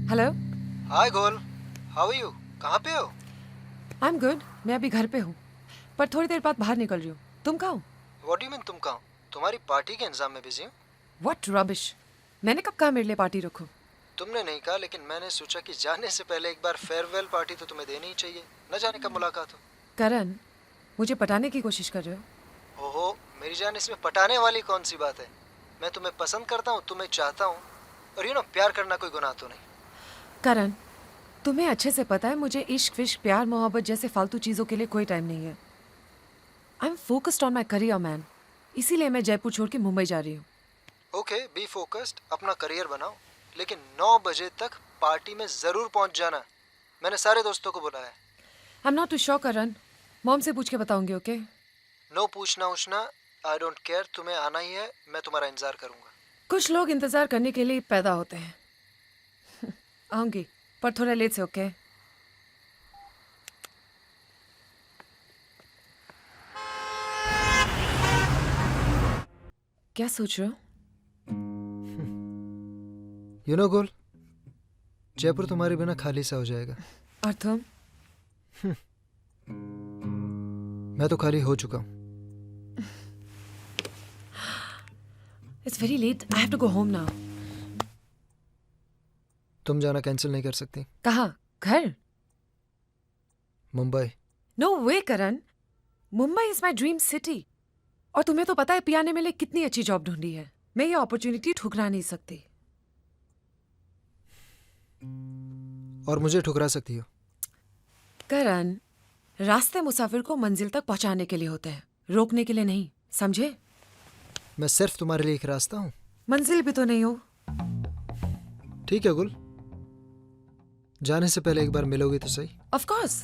Hello. Hi Gul, how are you? कहाँ पे हो? I am good. मैं अभी घर पे हूँ, पर थोड़ी देर बाद बाहर निकल रही हूँ। तुम कहाँ हो? व्हाट डू यू मीन तुम कहाँ हो? तुम्हारी पार्टी के इंतजाम में बिजी हूँ। What rubbish. मैंने कब कहा मेरे लिए पार्टी रखो? तुमने नहीं कहा, लेकिन मैंने सोचा कि जाने से पहले एक बार फेयरवेल पार्टी तो तुम्हें देनी ही चाहिए। न जाने कब मुलाकात हो। करण, मुझे पटाने की कोशिश कर रहे हो? ओहो, मेरी जान, इसमें पटाने वाली कौन सी बात है? मैं तुम्हें पसंद करता हूँ, तुम्हें चाहता हूँ, और प्यार करना कोई गुनाह तो नहीं। करण, तुम्हें अच्छे से पता है मुझे इश्क विश्क प्यार मोहब्बत जैसे फालतू चीज़ों के लिए कोई टाइम नहीं है। I am focused on my career man. इसीलिए मैं जयपुर छोड़ के मुंबई जा रही हूँ। ओके, बी फोकस्ड, अपना करियर बनाओ, लेकिन 9 बजे तक पार्टी में जरूर पहुंच जाना। मैंने सारे दोस्तों को बुलाया है। I am not too sure Karan, mom से पूछ के बताऊंगी। ओके? नो पूछना उछना, आई डोंट केयर, तुम्हें आना ही है, मैं तुम्हारा इंतजार करूंगा। कुछ लोग इंतजार करने के लिए पैदा होते हैं। आऊंगी, पर थोड़ा लेट से। ओके? क्या सोच रहे हो? गोल, जयपुर तुम्हारे बिना खाली सा हो जाएगा। और तुम? मैं तो खाली हो चुका हूँ। It's very late. I have to go home now. तुम जाना कैंसिल नहीं कर सकती? कहाँ? घर? Mumbai. No way, Karan. Mumbai is my dream city. और तुम्हें तो पता है पिया ने मेरे लिए कितनी अच्छी जॉब ढूंढी है। मैं ये अपॉर्चुनिटी ठुकरा नहीं सकती। और मुझे ठुकरा सकती हो? करण, रास्ते मुसाफिर को मंजिल तक पहुंचाने के लिए होते हैं, रोकने के लिए नहीं। समझे? मैं सिर्फ तुम्हारे लिए एक रास्ता हूँ। मंजिल भी तो नहीं हो। ठीक है गुल, जाने से पहले एक बार मिलोगी तो सही। Of course.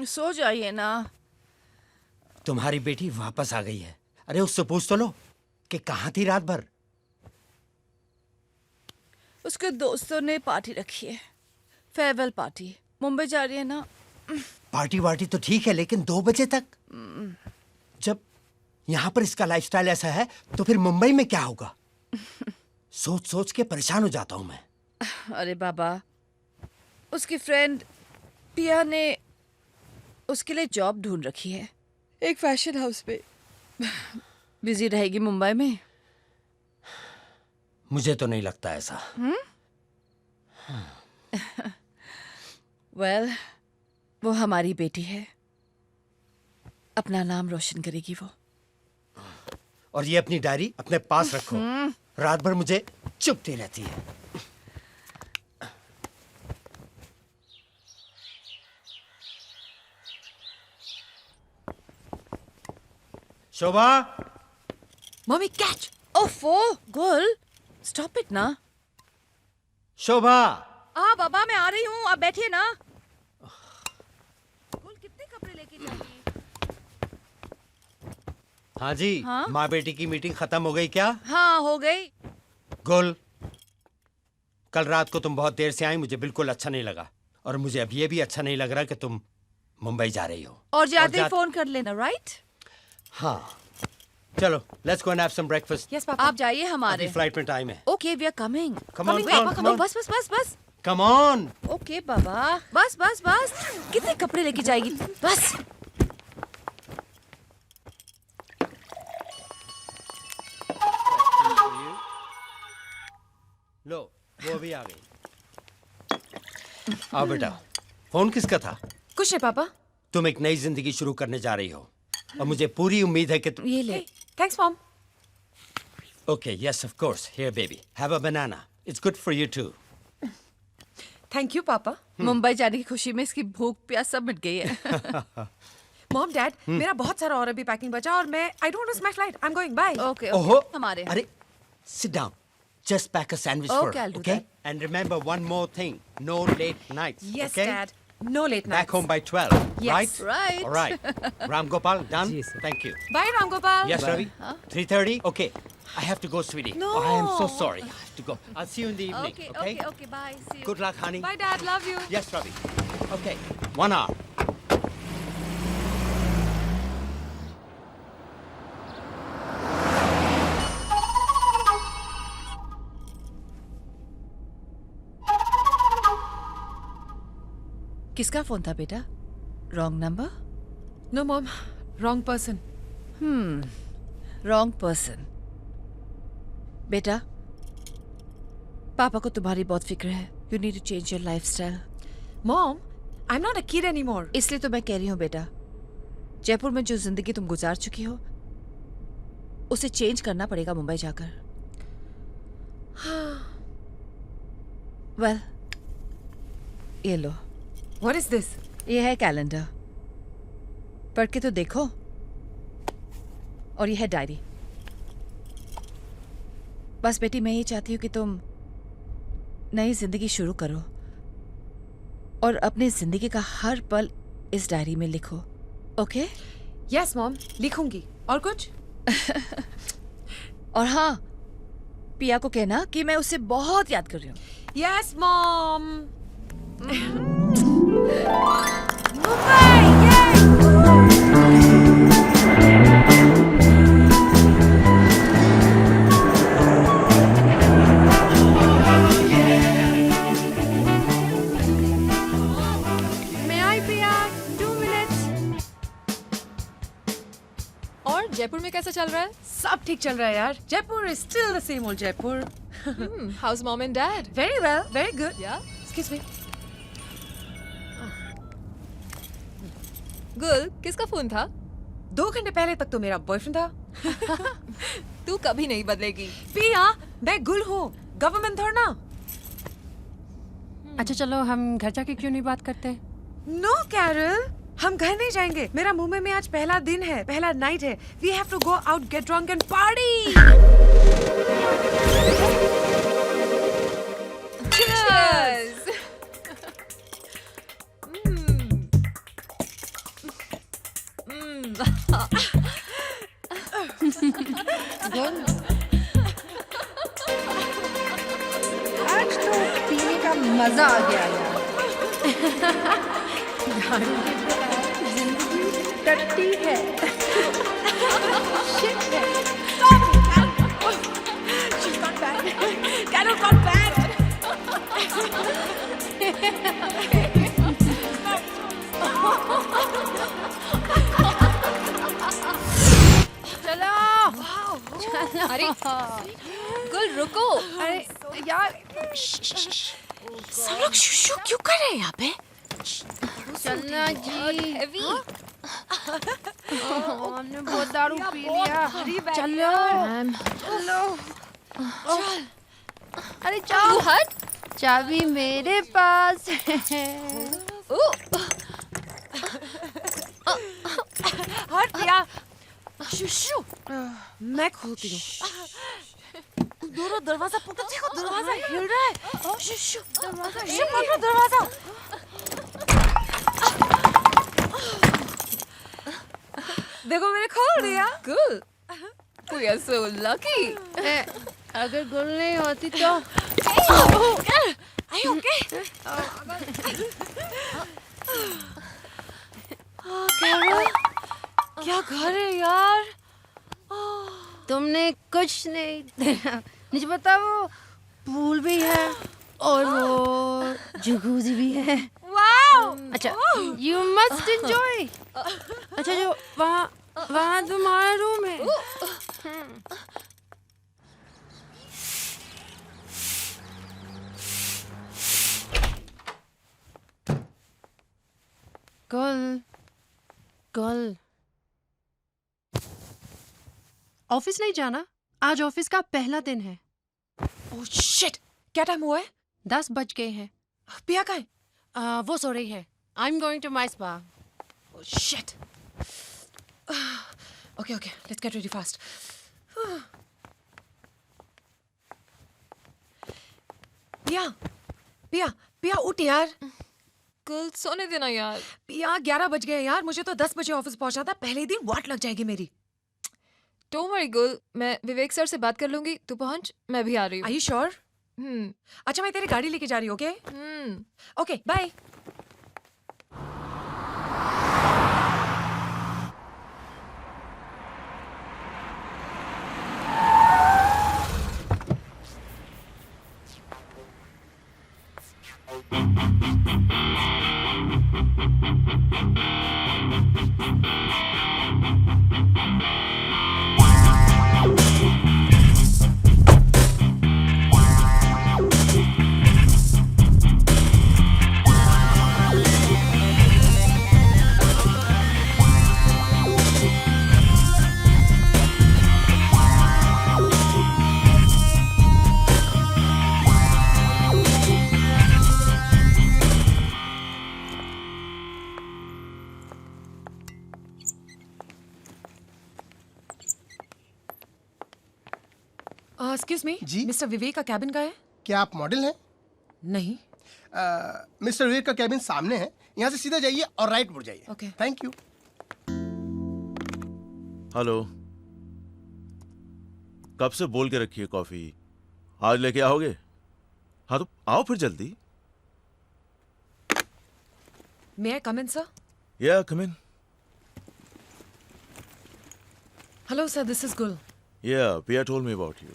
सो जाइए ना। तुम्हारी बेटी वापस आ गई है। अरे उससे पूछ तो लो कि कहाँ थी रात भर। उसके दोस्तों ने पार्टी रखी है, फेयरवेल पार्टी। मुंबई जा रही है ना। पार्टी वार्टी तो ठीक है, लेकिन 2 बजे तक? जब यहाँ पर इसका लाइफस्टाइल ऐसा है तो फिर मुंबई में क्या होगा? सोच सोच के परेशान हो जाता हूँ मैं। अरे बाबा, उसकी फ्रेंड पिया ने उसके लिए जॉब ढूंढ रखी है एक फैशन हाउस पे। बिजी रहेगी मुंबई में। मुझे तो नहीं लगता ऐसा। वेल, वो हमारी बेटी है, अपना नाम रोशन करेगी वो। और ये अपनी डायरी अपने पास रखो, रात भर मुझे चुपती रहती है। शोभा! Mummy catch! ओफो, गुल, स्टॉप इट ना। शोभा! बाबा मैं आ रही हूँ, आप बैठिए ना। गुल, कितने कपड़े लेके जाएगी? हाँ जी। हाँ? माँ बेटी की मीटिंग खत्म हो गई क्या? हाँ, हो गई। गुल, कल रात को तुम बहुत देर से आई, मुझे बिल्कुल अच्छा नहीं लगा। और मुझे अब ये भी अच्छा नहीं लग रहा कि तुम मुंबई जा रही हो। और जाते ही फोन कर लेना, राइट? हाँ, चलो, let's go and have some breakfast. Yes papa. आप जाइए, हमारे फ्लाइट में टाइम है। Okay, we are coming. Come on, come on, come on. बस बस बस बस। Come on. ओके बाबा, बस बस बस। कितने कपड़े लेके जाएगी? बस। लो, वो भी आ गई। आओ बेटा, फोन किसका था? कुछ नहीं पापा, तुम एक नई जिंदगी शुरू करने जा रही हो और मुझे पूरी उम्मीद है कि तुम ये ले। Thanks mom. Okay yes of course here baby have a banana it's good for you too thank you papa. Mumbai जाने की खुशी में इसकी भूख प्यास सब मिट गई है। मॉम डैड मेरा बहुत सारा और अभी पैकिंग बचा और मैं I don't miss my flight I am going by. Okay ओहो ओके हमारे अरे sit down just pack a sandwich Okay, for her, I'll do okay that. and remember one more thing no late nights Yes okay dad. No late nights. back home by 12 Yes. right Right. all right Ram Gopal done Yes, sir. thank you Bye Ram Gopal. yes Ravi 3:30 okay I have to go sweetie No. I am so sorry I have to go I'll see you in the evening okay okay okay okay bye see you. good luck honey Bye dad, love you. yes Ravi okay 1 hour किसका phone था बेटा? Wrong number? No mom, wrong person. Wrong person. बेटा पापा को तुम्हारी बहुत फिक्र है। You need to change your lifestyle. Mom, I'm not a kid anymore. इसलिए तो मैं कह रही हूँ बेटा, जयपुर में जो जिंदगी तुम गुजार चुकी हो उसे चेंज करना पड़ेगा मुंबई जाकर। वेल ये लो, What is this? ये है कैलेंडर, पढ़ के तो देखो। और ये है डायरी। बस बेटी मैं ये चाहती हूँ कि तुम नई जिंदगी शुरू करो और अपनी जिंदगी का हर पल इस डायरी में लिखो। ओके? Yes mom, लिखूंगी। और कुछ? और हाँ, पिया को कहना कि मैं उसे बहुत याद कर रही हूँ। Yes mom. Mumbai, yay! May I Priya? 2 minutes. और जयपुर में कैसा चल रहा है? सब ठीक चल रहा है यार। Jaipur is still the same old Jaipur. How's mom and dad? Very well, very good. Yeah. Excuse me. गुल, किसका फोन था? 2 घंटे पहले तक तो मेरा बॉयफ्रेंड था। तू कभी नहीं बदलेगी। पिया, मैं गुल हूँ, गवर्नमेंट थोड़ा ना। अच्छा चलो हम घर जाके क्यों नहीं बात करते? नो कैरल, हम घर नहीं जाएंगे। मेरा मुंबई में आज पहला दिन है, पहला नाइट है। We have to go out, get drunk and party. Cheers! आज तो पीने का मजा आ गया यार। जिंदगी टट्टी है। Shit है। Carol got back. अरे गुल रुको। अरे यार सब लोग शुशु क्यों कर रहे हैं यहाँ पे? चलना जी। हेवी। हमने बहुत दारू पी लिया। चलो चलो। अरे तू जाओ। हट। चाबी मेरे पास है। हट पिया। शुशु, मैं खोलती हूँ। दोनों दरवाजा पकड़ो, देखो दरवाजा हिल रहा है। शुशु, शुशु पकड़ो दरवाजा। देखो मैंने खोल दिया। गुल, we are so lucky. अगर गुल नहीं होती तो Are you okay? कैरल, क्या घर है यार? तुमने कुछ नहीं देखा। मुझे पता वो पूल भी है और वो जकूज़ी भी है। वाओ! अच्छा, यू मस्ट एंजॉय। अच्छा जो वहाँ वहाँ तुम्हारा रूम है। गुल गर्ल। ऑफिस नहीं जाना? आज ऑफिस का पहला दिन है। ओह शिट, क्या टाइम हुआ है? 10 बज गए हैं। पिया कहाँ है? वो सो रही है। I am going to my spa. Oh shit. Okay, okay. Let's get ready fast. पिया, पिया, पिया उठ यार। गुल सोने देना यार। पिया 11 बज गए यार। मुझे तो 10 बजे ऑफिस पहुंचा था। पहले ही दिन वाट लग जाएगी मेरी। डोंट वरी गुल, मैं विवेक सर से बात कर लूंगी। तू पहुंच, मैं भी आ रही Are हूँ। you sure? हम्म अच्छा मैं तेरी गाड़ी लेके जा रही हूँ, ओके? हम्म ओके, बाय। एक्सक्यूज मी, जी? मिस्टर विवेक का कैबिन का है? क्या आप मॉडल हैं? नहीं। मिस्टर विवेक का कैबिन सामने है, यहाँ से सीधा जाइए और राइट मुड़ जाइए। Okay. Thank you. हेलो, कब से बोल के रखी है कॉफी? आज लेके आओगे? हाँ तो आओ फिर जल्दी। May I come in, sir? या कम इन। Hello, sir. This is Gul. या पिया टोल्ड मी अबाउट यू।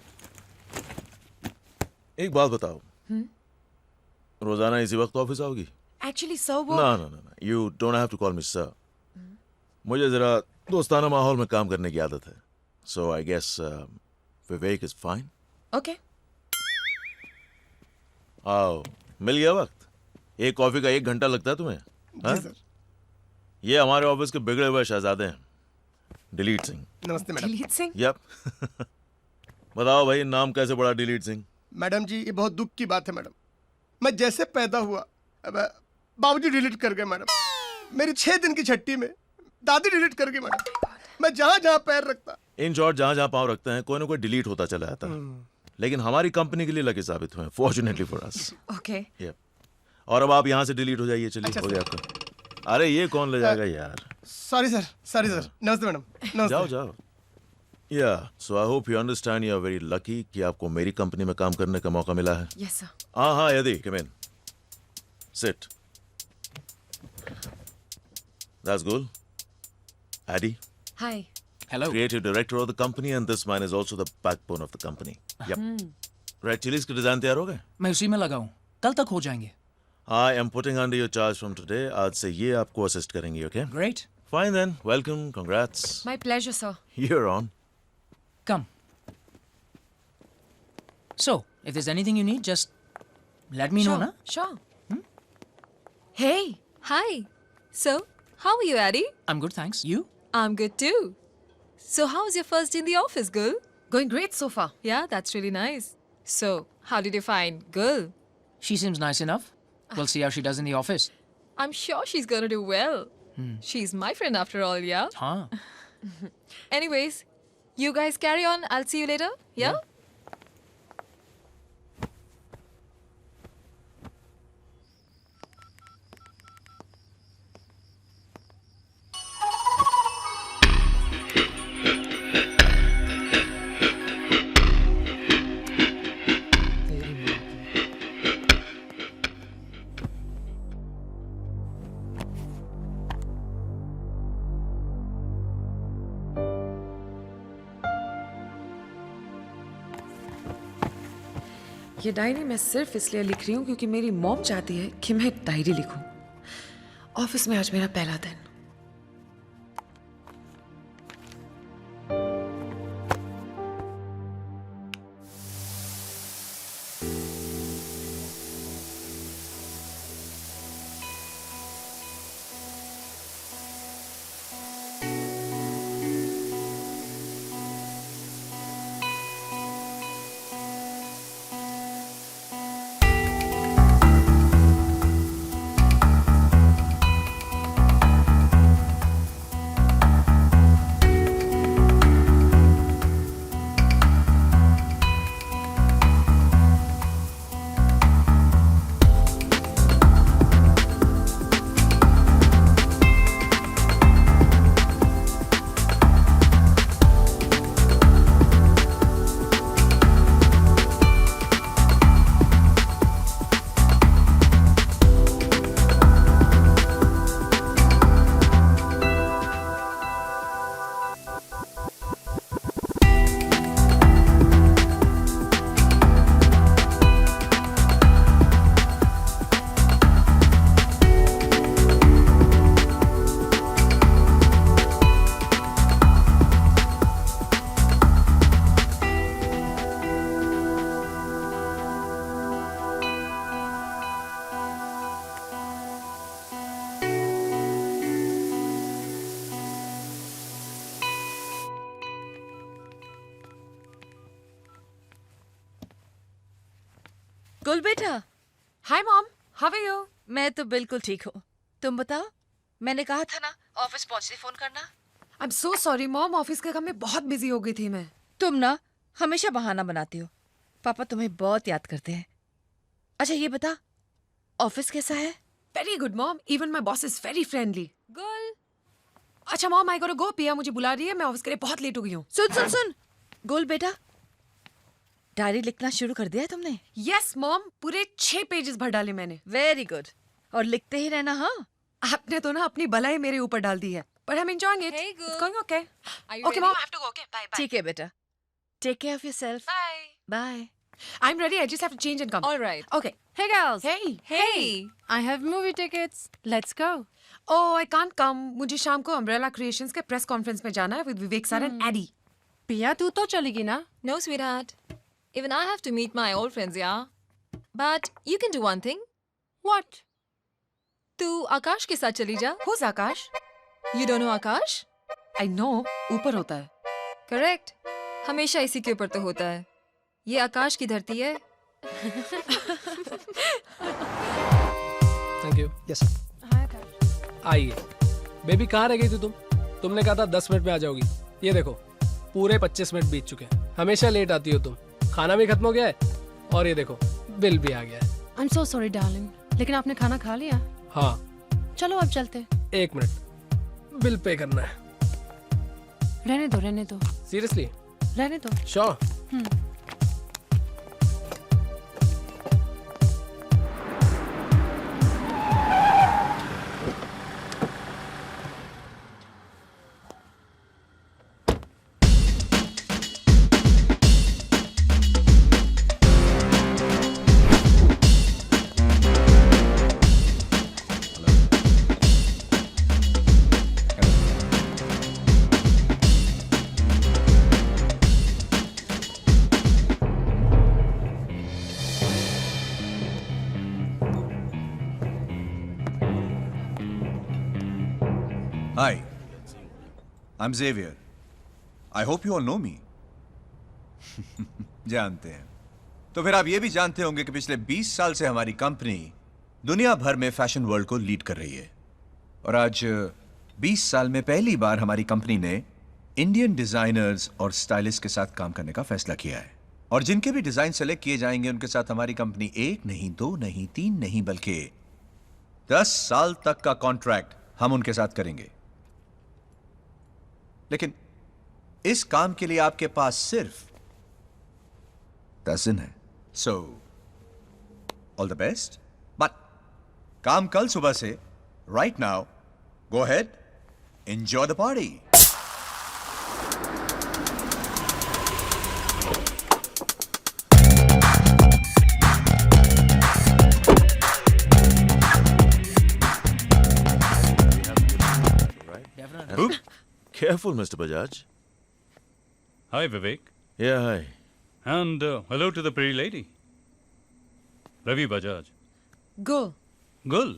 एक बात बताओ, रोजाना इसी वक्त ऑफिस आओगी? Actually, sir, वो ना ना ना, you don't have to call me sir. मुझे जरा दोस्ताना माहौल में काम करने की आदत है। So I guess Vivek is fine. Okay. आओ, मिल गया वक्त। एक कॉफी का 1 घंटा लगता है तुम्हें? हाँ? जी सर। ये हमारे ऑफिस के बिगड़े हुए शहजादे हैं, दिलीप सिंह। नमस्ते मैडम। दिलीप सिंह? यप। बताओ भाई, नाम कैसे पड़ा दिलीप सिंह? मैडम जी, ये बहुत दुख की बात है मैडम। मैं जैसे पैदा हुआ, अब बाबूजी डिलीट कर गए मैडम। मेरी 6 दिन की छट्टी में दादी डिलीट कर गई मैडम। मैं जहाँ जहाँ पैर रखता। इन शॉर्ट, जहां जहां पाँव रखते हैं कोई ना कोई डिलीट होता चला जाता है। लेकिन हमारी कंपनी के लिए लकी साबित हुए, fortunately for us. Okay. Yup. और अब आप यहाँ से डिलीट हो जाइए। चलिए, अच्छा, हो गया आपका। अरे ये कौन ले जाएगा यार? Sorry sir, sorry sir. नमस्ते मैडम। नमस्ते। जाओ जाओ। या so I hope you understand, you are very lucky कि आपको मेरी कंपनी में काम करने का मौका मिला है। Yes, sir. हाँ हाँ यदि, come in, sit. That's good. Eddie, Hi. Hello. creative director of the company, and this man is also the backbone of the company. Yep. Red chilies के डिजाइन तैयार हो गए? मैं उसी में लगा हूँ, कल तक हो जाएंगे। I am putting under your charge from today. आज से ये आपको असिस्ट करेंगे, okay? Great. Fine then. Welcome. Congrats. My pleasure, sir. You're on. Come. So, if there's anything you need, just let me know, Sure. na? Sure. Hey. Hi. So, how are you, Addie? I'm good, thanks. You? I'm good too. So, how was your first day in the office, Gul? Going great so far. Yeah, that's really nice. So, how did you find Gul? She seems nice enough. We'll see how she does in the office. I'm sure she's gonna do well. She's my friend after all, yeah? Huh? Anyways, you guys carry on. I'll see you later. Yeah? ये diary मैं सिर्फ इसलिए लिख रही हूँ क्योंकि मेरी mom चाहती है कि मैं एक डायरी लिखूं। ऑफिस में आज मेरा पहला दिन। गुल बेटा, hi mom, how are you? मैं तो बिल्कुल ठीक हूँ। तुम बताओ, मैंने कहा था ना ऑफिस पहुंचते फोन करना। I am so sorry mom, office के काम में बहुत बिजी हो गई थी मैं। तुम ना हमेशा बहाना बनाती हो। पापा तुम्हें बहुत याद करते हैं। अच्छा ये बता, ऑफिस कैसा है? Very good mom, even my boss is very friendly. गुल, अच्छा मॉम, आई गोटा गो, पिया मुझे बुला रही है, मैं ऑफिस के लिए बहुत लेट हो गई हूँ। सुन सुन सुन, गुल बेटा, डायरी लिखना शुरू कर दिया है तुमने? यस मॉम, पूरे 6 पेजेस भर डाले मैंने। वेरी गुड, और लिखते ही रहना। हाँ, आपने तो ना अपनी भलाई मेरे ऊपर डाल दी है, but I'm enjoying it. Hey, It's girl. going okay. are you Okay, ready? mom, I have to go. Okay, bye, bye. ठीक है बेटा, take care of yourself. Bye. Bye. I'm ready. I just have to change and come. All right. Okay. Hey girls, Hey. Hey. I have movie tickets. Let's go. Oh, I can't come. मुझे शाम को Umbrella Creations के press conference में जाना है with Vivek sir and Addy. पिया तू तो चलेगी ना? No, sweetheart. Even I have to meet my old friends, yeah. But you can do one thing. What? तू आकाश के साथ चली जा। Who's Akash? You don't know Akash? I know. ऊपर होता है. Correct. हमेशा इसी के ऊपर तो होता है। ये आकाश की धरती है। Thank you. यस आइए। बेबी कहाँ रह गई थी तुम? तुमने कहा था 10 मिनट में आ जाओगी। ये देखो, पूरे 25 मिनट बीत चुके हैं। हमेशा लेट आती हो तुम। खाना भी खत्म हो गया है और ये देखो बिल भी आ गया है। I'm so sorry, darling. लेकिन आपने खाना खा लिया? हाँ। चलो अब चलते। 1 मिनट, बिल पे करना है। रहने दो। सीरियसली? रहने दो। Sure? Hi, I'm Xavier. I hope you all know me. जानते हैं। तो फिर आप ये भी जानते होंगे कि पिछले 20 साल से हमारी कंपनी दुनिया भर में फैशन वर्ल्ड को लीड कर रही है। और आज 20 साल में पहली बार हमारी कंपनी ने इंडियन डिजाइनर्स और स्टाइलिस्ट के साथ काम करने का फैसला किया है। और जिनके भी डिजाइन सेलेक्ट किए जाएंगे उनके साथ हमारी कंपनी 1 नहीं, 2 नहीं, 3 नहीं, बल्कि 10 साल तक का कॉन्ट्रैक्ट हम उनके साथ करेंगे। लेकिन इस काम के लिए आपके पास सिर्फ 10 दिन है। So all the best. But काम कल सुबह से, right now, go ahead, enjoy the party. Oop. Careful, Mr. Bajaj. Hi, Vivek. Yeah, hi. And hello to the pretty lady. Ravi Bajaj. Go. Gul.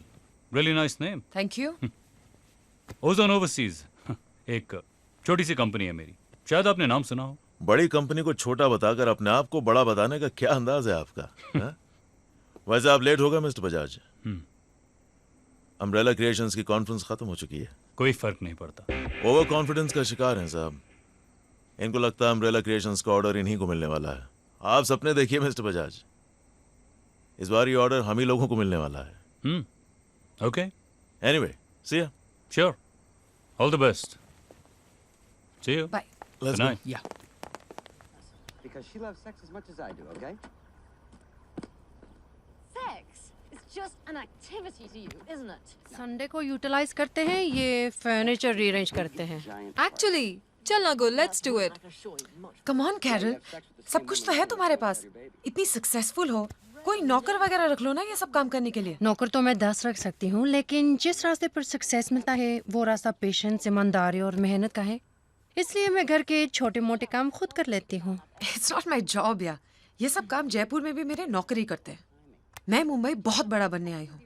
Really nice name. Thank you. Ozone Overseas. एक छोटी सी company है मेरी। शायद आपने नाम सुना हो। बड़ी कंपनी को छोटा बताकर अपने आप को बड़ा बताने का क्या अंदाज है आपका? हाँ? वैसे आप लेट हो गए मिस्टर बजाज। अम्ब्रेला क्रिएशंस की कॉन्फ्रेंस खत्म हो चुकी है। कोई फर्क नहीं पड़ता। ओवर कॉन्फिडेंस का शिकार हैं साहब। इनको लगता है अम्ब्रेला क्रिएशंस का ऑर्डर इन्हीं को मिलने वाला है। आप सपने देखिए मिस्टर बजाज, इस बार ये ऑर्डर हम ही लोगों को मिलने वाला है। Okay. Anyway, see you. Sure. All the best. See you. Bye. Let's Good go. night. Yeah. Because she loves sex as much as I do, okay? Sex is just an activity to you, isn't it? Sunday को utilise करते हैं, ये furniture rearrange करते हैं। Actually, चल ना गुल, let's do it. Come on, Carol. सब कुछ तो है तुम्हारे पास। इतनी सक्सेसफुल हो, कोई नौकर वगैरह रख लो ना ये सब काम करने के लिए। नौकर तो मैं 10 रख सकती हूँ, लेकिन जिस रास्ते पर सक्सेस मिलता है वो रास्ता पेशेंस, ईमानदारी और मेहनत का है। इसलिए मैं घर के छोटे मोटे काम खुद कर लेती हूँ। इट्स नॉट माई जॉब या ये सब काम जयपुर में भी मेरे नौकरी करते हैं। मैं मुंबई बहुत बड़ा बनने आई हूँ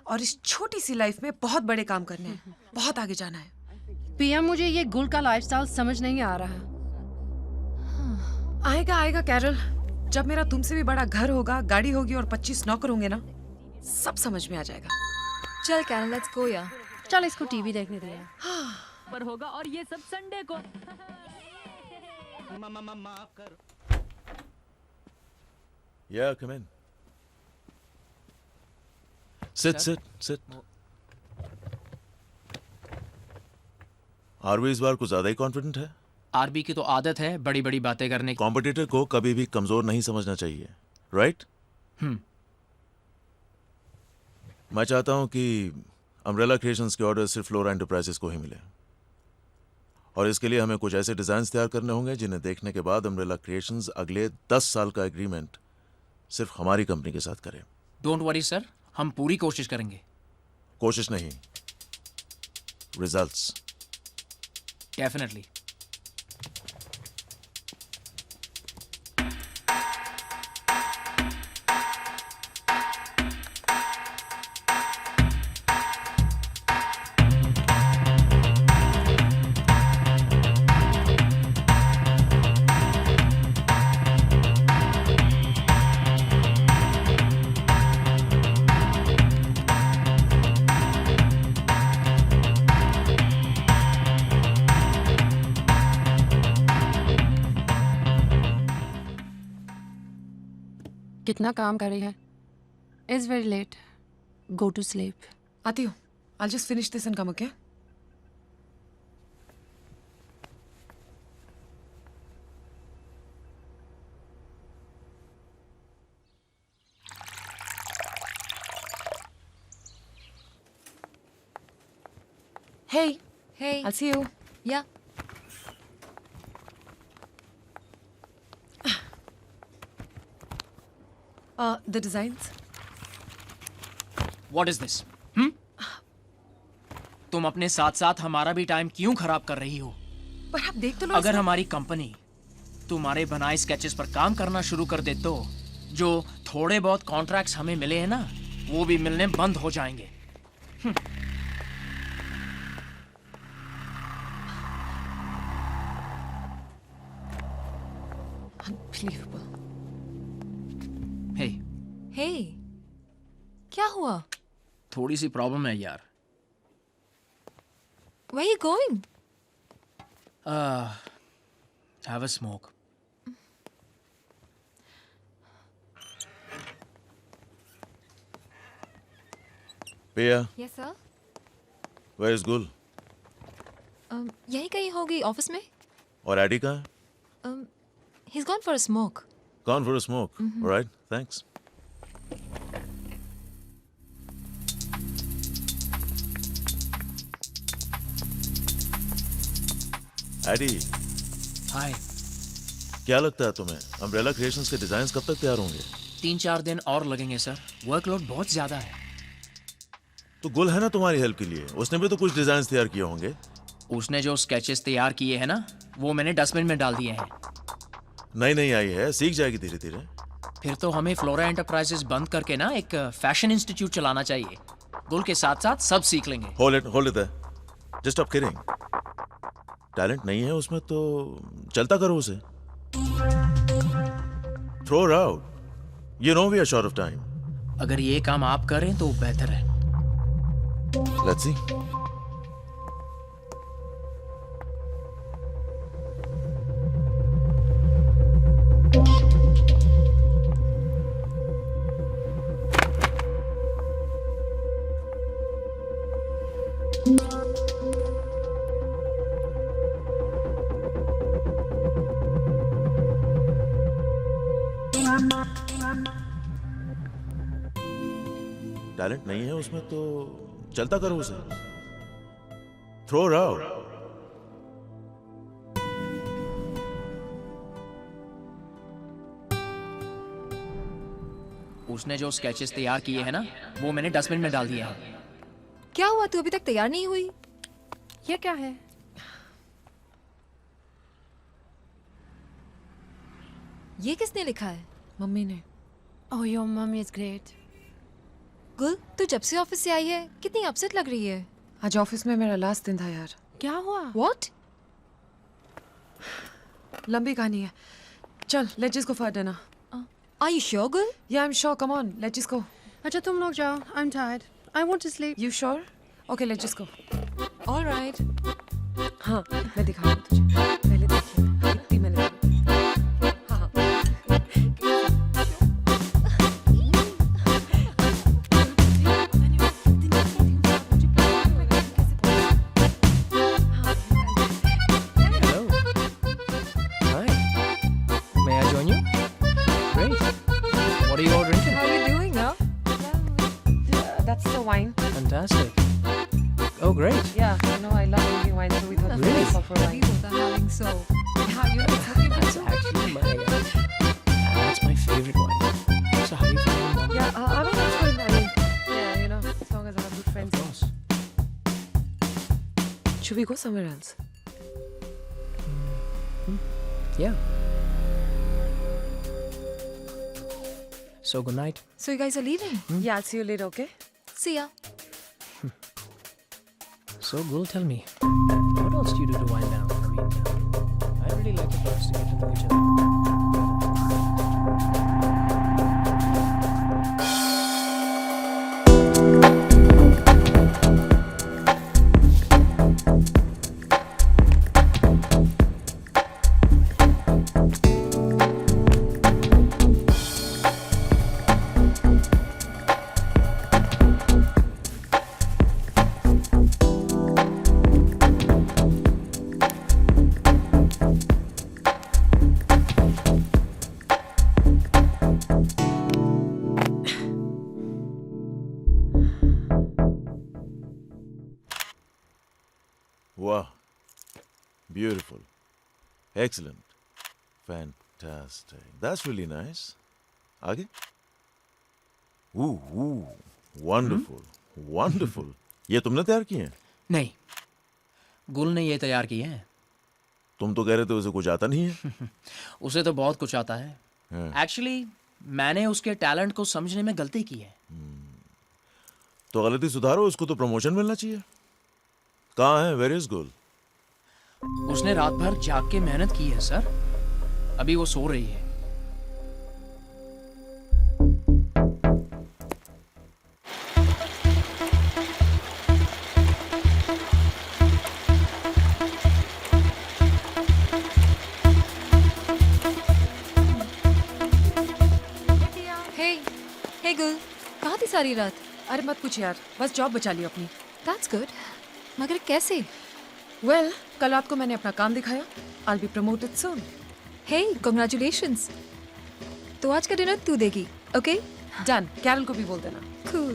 और इस छोटी सी लाइफ में बहुत बड़े काम करने हैं, बहुत आगे जाना है। पिया, मुझे ये गुल का लाइफस्टाइल समझ नहीं आ रहा। आएगा आएगा कैरल, जब मेरा तुमसे भी बड़ा घर होगा, गाड़ी होगी और 25 नौकर होंगे ना, सब समझ में आ जाएगा। चल कैरल, लेट्स गो यार। चल इसको टीवी देखने दे यार। पर होगा और ये सब संडे को। Yeah, come in. Sit. RB इस बार कुछ ज्यादा ही कॉन्फिडेंट है। आरबी की तो आदत है बड़ी बड़ी बातें करने की। कॉम्पिटिटर को कभी भी कमजोर नहीं समझना चाहिए, राइट? मैं चाहता हूं कि अम्ब्रेला क्रिएशंस के ऑर्डर सिर्फ फ्लोरा एंटरप्राइजेस को ही मिले, और इसके लिए हमें कुछ ऐसे डिजाइन तैयार करने होंगे जिन्हें देखने के बाद अम्ब्रेला क्रिएशंस अगले 10 साल का एग्रीमेंट सिर्फ हमारी कंपनी के साथ करे। डोंट वरी सर, हम पूरी कोशिश करेंगे। कोशिश नहीं, रिजल्ट्स। डेफिनेटली। कितना काम कर रही है? It's very late, go to sleep. आती हूँ। I'll just finish this and come, okay? Hey. Hey. I'll see you. Yeah. The designs. What is this? तुम अपने साथ साथ हमारा भी टाइम क्यों खराब कर रही हो? पर आप देख तो लो। अगर हमारी कंपनी तुम्हारे बनाए स्केचेस पर काम करना शुरू कर दे तो जो थोड़े बहुत कॉन्ट्रैक्ट्स हमें मिले हैं ना, वो भी मिलने बंद हो जाएंगे। Unbelievable. हे, Hey. क्या हुआ? थोड़ी सी प्रॉब्लम है यार। Where are you going? Have a smoke. Pia, Yes sir. where is Gul? यही कहीं होगी ऑफिस में? और एडी कहाँ है? He's gone for a smoke. Gone for a smoke. All right, thanks. Eddie, hi. क्या लगता है तुम्हें अम्ब्रेला क्रिएशंस के डिजाइन्स कब तक तैयार होंगे? 3-4 दिन और लगेंगे सर, वर्कलोड बहुत ज्यादा है। तो गुल है ना तुम्हारी हेल्प के लिए, उसने भी तो कुछ डिजाइन्स तैयार किए होंगे। उसने जो स्केचेस तैयार किए हैं ना, वो मैंने डस्टबिन में डाल दिए हैं। नई आई है, सीख जाएगी धीरे धीरे। फिर तो हमें फ्लोरा एंटरप्राइजेस बंद करके ना एक फैशन इंस्टीट्यूट चलाना चाहिए। गुल के साथ साथ सब सीख लेंगे। Hold it there. Just stop kidding. Talent नहीं है उसमें तो चलता करो उसे। Throw it out. You know we are short of time. अगर ये काम आप करें तो बेहतर है। Let's see. टैलेंट नहीं है उसमें तो चलता करो उसे। Throw it out. उसने जो स्केचेस तैयार किए हैं ना, वो मैंने डस्टबिन में डाल दिए हैं। क्या हुआ, तू अभी तक तैयार नहीं हुई? ये क्या है? ये किसने लिखा है? मम्मी ने। Oh, your mom is great. गुल, तू जब से ऑफिस से आई है कितनी अपसेट लग रही है। आज ऑफिस में मेरा लास्ट दिन था यार। क्या हुआ? What? लंबी कहानी है। चल, let's just go for dinner. Are you sure, girl? Yeah, I'm sure. Come on, let's just go. अच्छा तुम लोग जाओ. I'm tired. I want to sleep. You sure? Okay, let's just go. All right. हाँ, मैं दिखाऊँ तुझे. पहले देखिए. इतनी मैंने देखी. हाँ, हाँ. Hello. Hi. May I join you? Great. What are you all drinking? How are you doing, huh? That's the wine. Fantastic. Oh, great. Yeah, you know I love drinking wine, so we thought Really? we'd go for wine. We both are having so. Yeah, you know, it's okay. That's actually that's my favorite wine. So how do you feel, Mom? Yeah, I mean, it's good. I mean, yeah, you know, as long as I have good friends. Of course. Should we go somewhere else? Yeah. So good night. So you guys are leaving? Yeah, I'll see you later, okay? See ya. So Gul, tell me, what else do you do to wind down? I mean, I really like the birds to get to know each other. Wow. Beautiful. Excellent. Fantastic. That's really nice. आगे? Ooh. Wonderful. Wonderful. ये तुमने तैयार किए हैं? नहीं, गुल ने ये तैयार किए हैं. तुम तो कह रहे थे उसे कुछ आता नहीं है. उसे तो बहुत कुछ आता है. एक्चुअली मैंने उसके टैलेंट को समझने में गलती की है. तो गलती सुधारो, उसको तो प्रमोशन मिलना चाहिए. कहाँ है? वेयर इज गुल? उसने रात भर जाग के मेहनत की है सर. अभी वो सो रही है. Hey, girl. कहाँ थी सारी रात? अरे मत पूछ यार, बस जॉब बचा ली अपनी. That's good. मगर कैसे? Well, कल रात को मैंने अपना काम दिखाया. I'll be promoted soon. Hey, congratulations. तो आज का डिनर तू देगी, okay? Done. कैरल को भी बोल देना. Cool.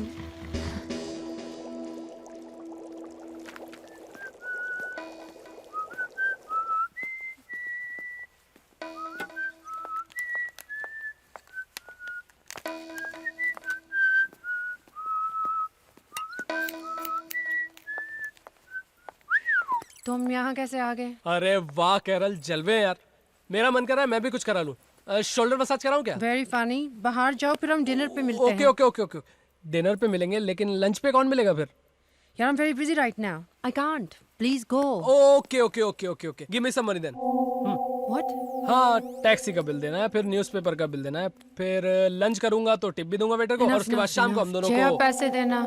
तुम यहाँ कैसे आ गए? अरे वाह कैरल, जलवे हैं यार. मेरा मन कर रहा है मैं भी कुछ करा लूं. शोल्डर मसाज कराऊं क्या? Very funny. बाहर जाओ, फिर हम डिनर पे मिलते ओके हैं. Okay okay okay. डिनर पे मिलेंगे, लेकिन लंच पे कौन मिलेगा फिर? यार, I'm very busy right now. I can't. Please go. Okay okay okay okay okay. Give me some money then. What? हाँ, टैक्सी का बिल देना है, फिर न्यूज़पेपर का बिल देना है, फिर लंच करूंगा तो टिप भी दूंगा वेटर को, और उसके बाद शाम को हम दोनों को पैसे देना.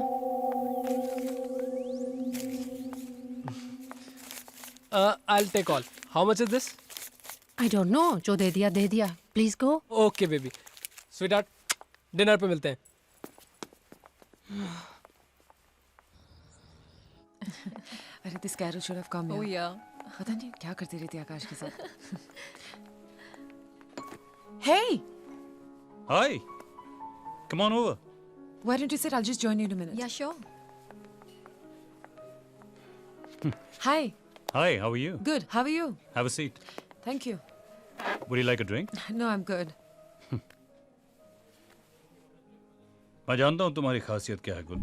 I'll take all. How much is this? I don't know. जो दे दिया. Please go. Okay baby. Sweetheart, dinner पे मिलते हैं. अरे this Carol should have come. Oh yeah. पता नहीं क्या करती रहती है आकाश के साथ. Hey, Hi. Come on over. why don't you sit? I'll just join you in a minute. Yeah, sure. Hi. Hi, how are you? Good. How are you? Have a seat. Thank you. Would you like a drink? No, I'm good. मैं जानता हूँ तुम्हारी खासियत क्या है गुल.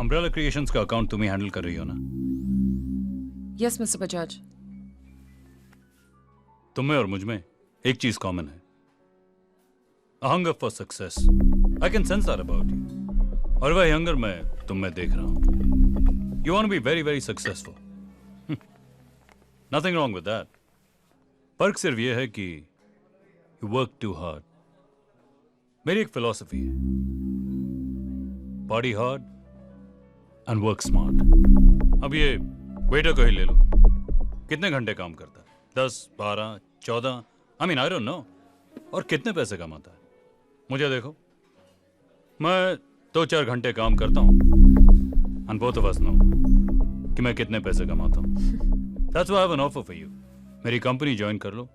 Umbrella creations का account तुम ही हैंडल कर रही हो ना? Yes, Mr. Bajaj. तुम में और मुझ में एक चीज कॉमन है. A hunger for success. I can sense that about you. और वही हंगर मैं तुम में देख रहा हूँ. You want to be very, very successful. Nothing wrong with that. फर्क सिर्फ ये है कि यू वर्क टू हार्ड। मेरी एक फिलॉसफी है, body hard and work smart. अब ये वेटर को ही ले लो, कितने घंटे काम करता है? 10, 12, 14, I mean I don't know. और कितने पैसे कमाता है? मुझे देखो, मैं 2-4 घंटे काम करता हूँ and both of us know कि मैं कितने पैसे कमाता हूँ। That's why I have an offer for you. मेरी कंपनी ज्वाइन कर लो,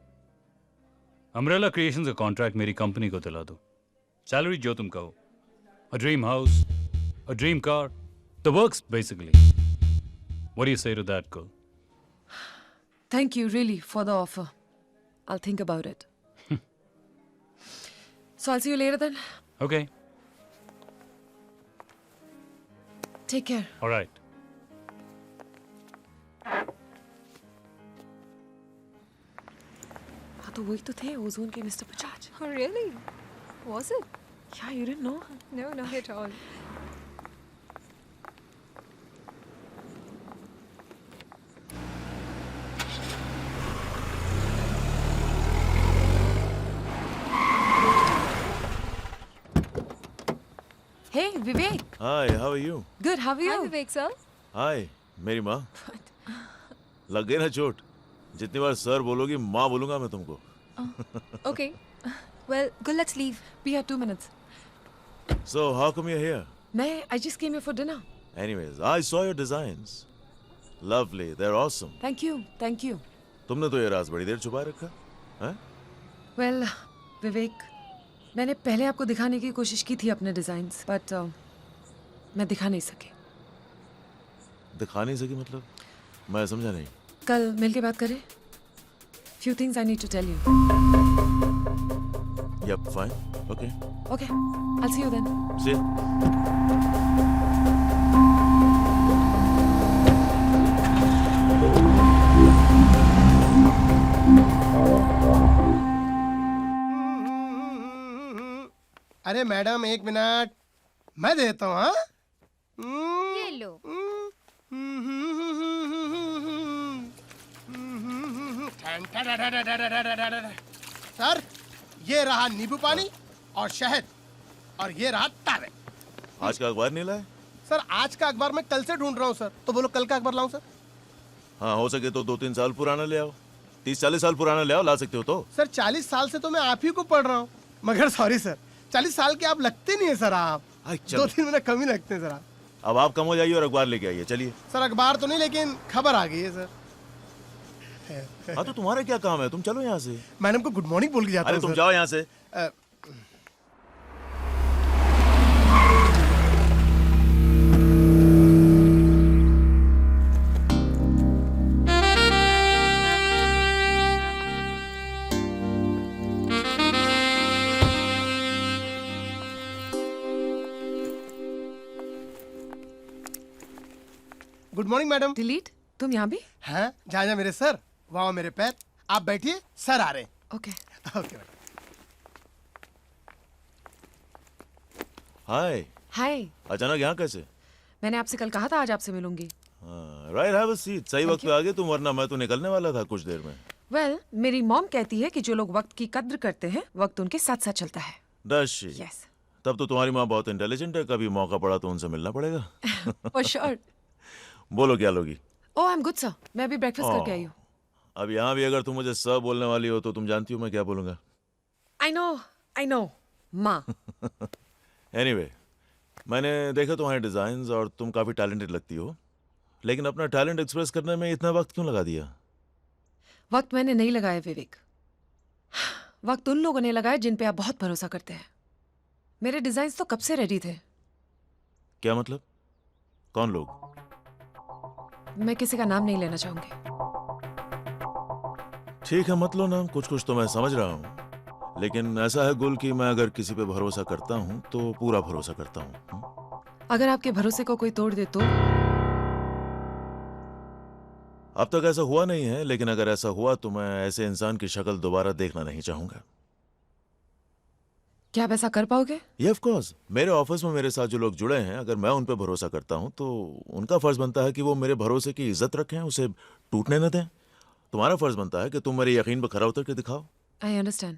अम्ब्रेला क्रिएशंस का कॉन्ट्रैक्ट मेरी कंपनी को दिला दो, सैलरी जो तुम कहो, a dream house, a dream car, the works basically. What do you say to that girl? Thank you really for the offer. I'll think about it. So I'll see you later then. Okay, Take care. all right. हाँ तो वही तो थे ozone के mister Bajaj. Oh, really? Was it? Yeah, you didn't know? No, not at all. Hey, Vivek. Hi, how are you? Good, how are you? Hi, Vivek sir. Hi, मेरी माँ। लग गई ना चोट? जितनी बार सर बोलोगी माँ बोलूंगा मैं तुमको। Okay. Well, good, let's leave. We have 2 minutes. So how come you're here? I just came here for dinner. Anyways, I saw your designs. Lovely, they're awesome. Thank you, thank you. तुमने तो ये राज बड़ी देर छुपा रखा है? Well, विवेक, मैंने पहले आपको दिखाने की कोशिश की थी अपने डिजाइन्स, बट मैं दिखा नहीं सकी। दिखा नहीं सकी मतलब? मैं समझा नहीं। कल मिल के बात करें? Few things I need to tell you. Yep, fine. Okay. Okay, I'll see you then. See ya. अरे मैडम एक मिनट, मैं देता हूँ। हाँ ये लो। सर, ये रहा नींबू पानी और शहद, और ये रहा तारे। आज का अखबार नहीं लाए? सर आज का अखबार मैं कल से ढूंढ रहा हूँ सर, तो बोलो कल का अखबार लाऊं सर? हाँ, हो सके तो 2-3 साल पुराना ले आओ। 30-40 साल पुराना ले आओ, ला सकते हो तो। सर 40 साल से तो मैं आप ही को पढ़ रहा हूँ, मगर सॉरी सर, 40 साल के आप लगते नहीं है सर। आप चलो। 2-3 मिनट कम ही लगते हैं सर आप। अब आप कम हो जाइए और अखबार लेके आइए, चलिए। सर अखबार तो नहीं, लेकिन खबर आ गई है सर। हाँ तो तुम्हारा क्या काम है? तुम चलो यहाँ से। मैडम को गुड मॉर्निंग बोल के जाता अरे हूँ तुम सर। जाओ यहाँ से। Good morning madam. डिलीट? तुम यहाँ भी? हैं? जा जा मेरे सर, वाह मेरे पैर। आप बैठिए, सर आ रहे हैं। Okay okay madam. Hi. Hi, अचानक यहाँ कैसे? मैंने आपसे कल कहा था आज आपसे मिलूंगी। Right, have a seat. सही वक्त पे आ गए तुम, वरना मैं तो निकलने वाला था कुछ देर में। वेल, मेरी मॉम कहती है कि जो लोग वक्त की कद्र करते हैं, वक्त उनके साथ साथ चलता है। Does she? Yes. तब तो तुम्हारी माँ बहुत इंटेलिजेंट है, कभी मौका पड़ा तो उनसे मिलना पड़ेगा। For sure. बोलो क्या लोगी? Oh, I'm good, sir. मैं अभी ब्रेकफास्ट करके आई हूँ। अब यहाँ भी अगर तुम मुझे सर बोलने वाली हो तो तुम जानती हो मैं क्या बोलूंगा। I know, माँ। Anyway, मैंने देखा तुम्हारे डिजाइन्स और तुम काफी टैलेंटेड लगती हो, लेकिन अपना टैलेंट एक्सप्रेस करने में इतना वक्त क्यों लगा दिया? वक्त मैंने नहीं लगाया विवेक, वक्त उन लोगों ने लगाया जिन पे आप बहुत भरोसा करते हैं। मेरे डिजाइन्स तो कब से रेडी थे। क्या मतलब? कौन लोग? मैं किसी का नाम नहीं लेना चाहूंगी। ठीक है, मत लो नाम, कुछ कुछ तो मैं समझ रहा हूँ, लेकिन ऐसा है गुल कि मैं अगर किसी पे भरोसा करता हूँ तो पूरा भरोसा करता हूँ। अगर आपके भरोसे को कोई तोड़ दे तो? अब तक ऐसा हुआ नहीं है, लेकिन अगर ऐसा हुआ तो मैं ऐसे इंसान की शक्ल दोबारा देखना नहीं चाहूंगा। क्या आप ऐसा कर पाओगे? ये ऑफ कोर्स, मेरे ऑफिस में मेरे साथ जो लोग जुड़े हैं, अगर मैं उन पे भरोसा करता हूं तो उनका फर्ज बनता है कि वो मेरे भरोसे की इज्जत रखें, उसे टूटने न दें। तुम्हारा फर्ज बनता है कि तुम मेरे यकीन पर खरा उतर के दिखाओ। I understand,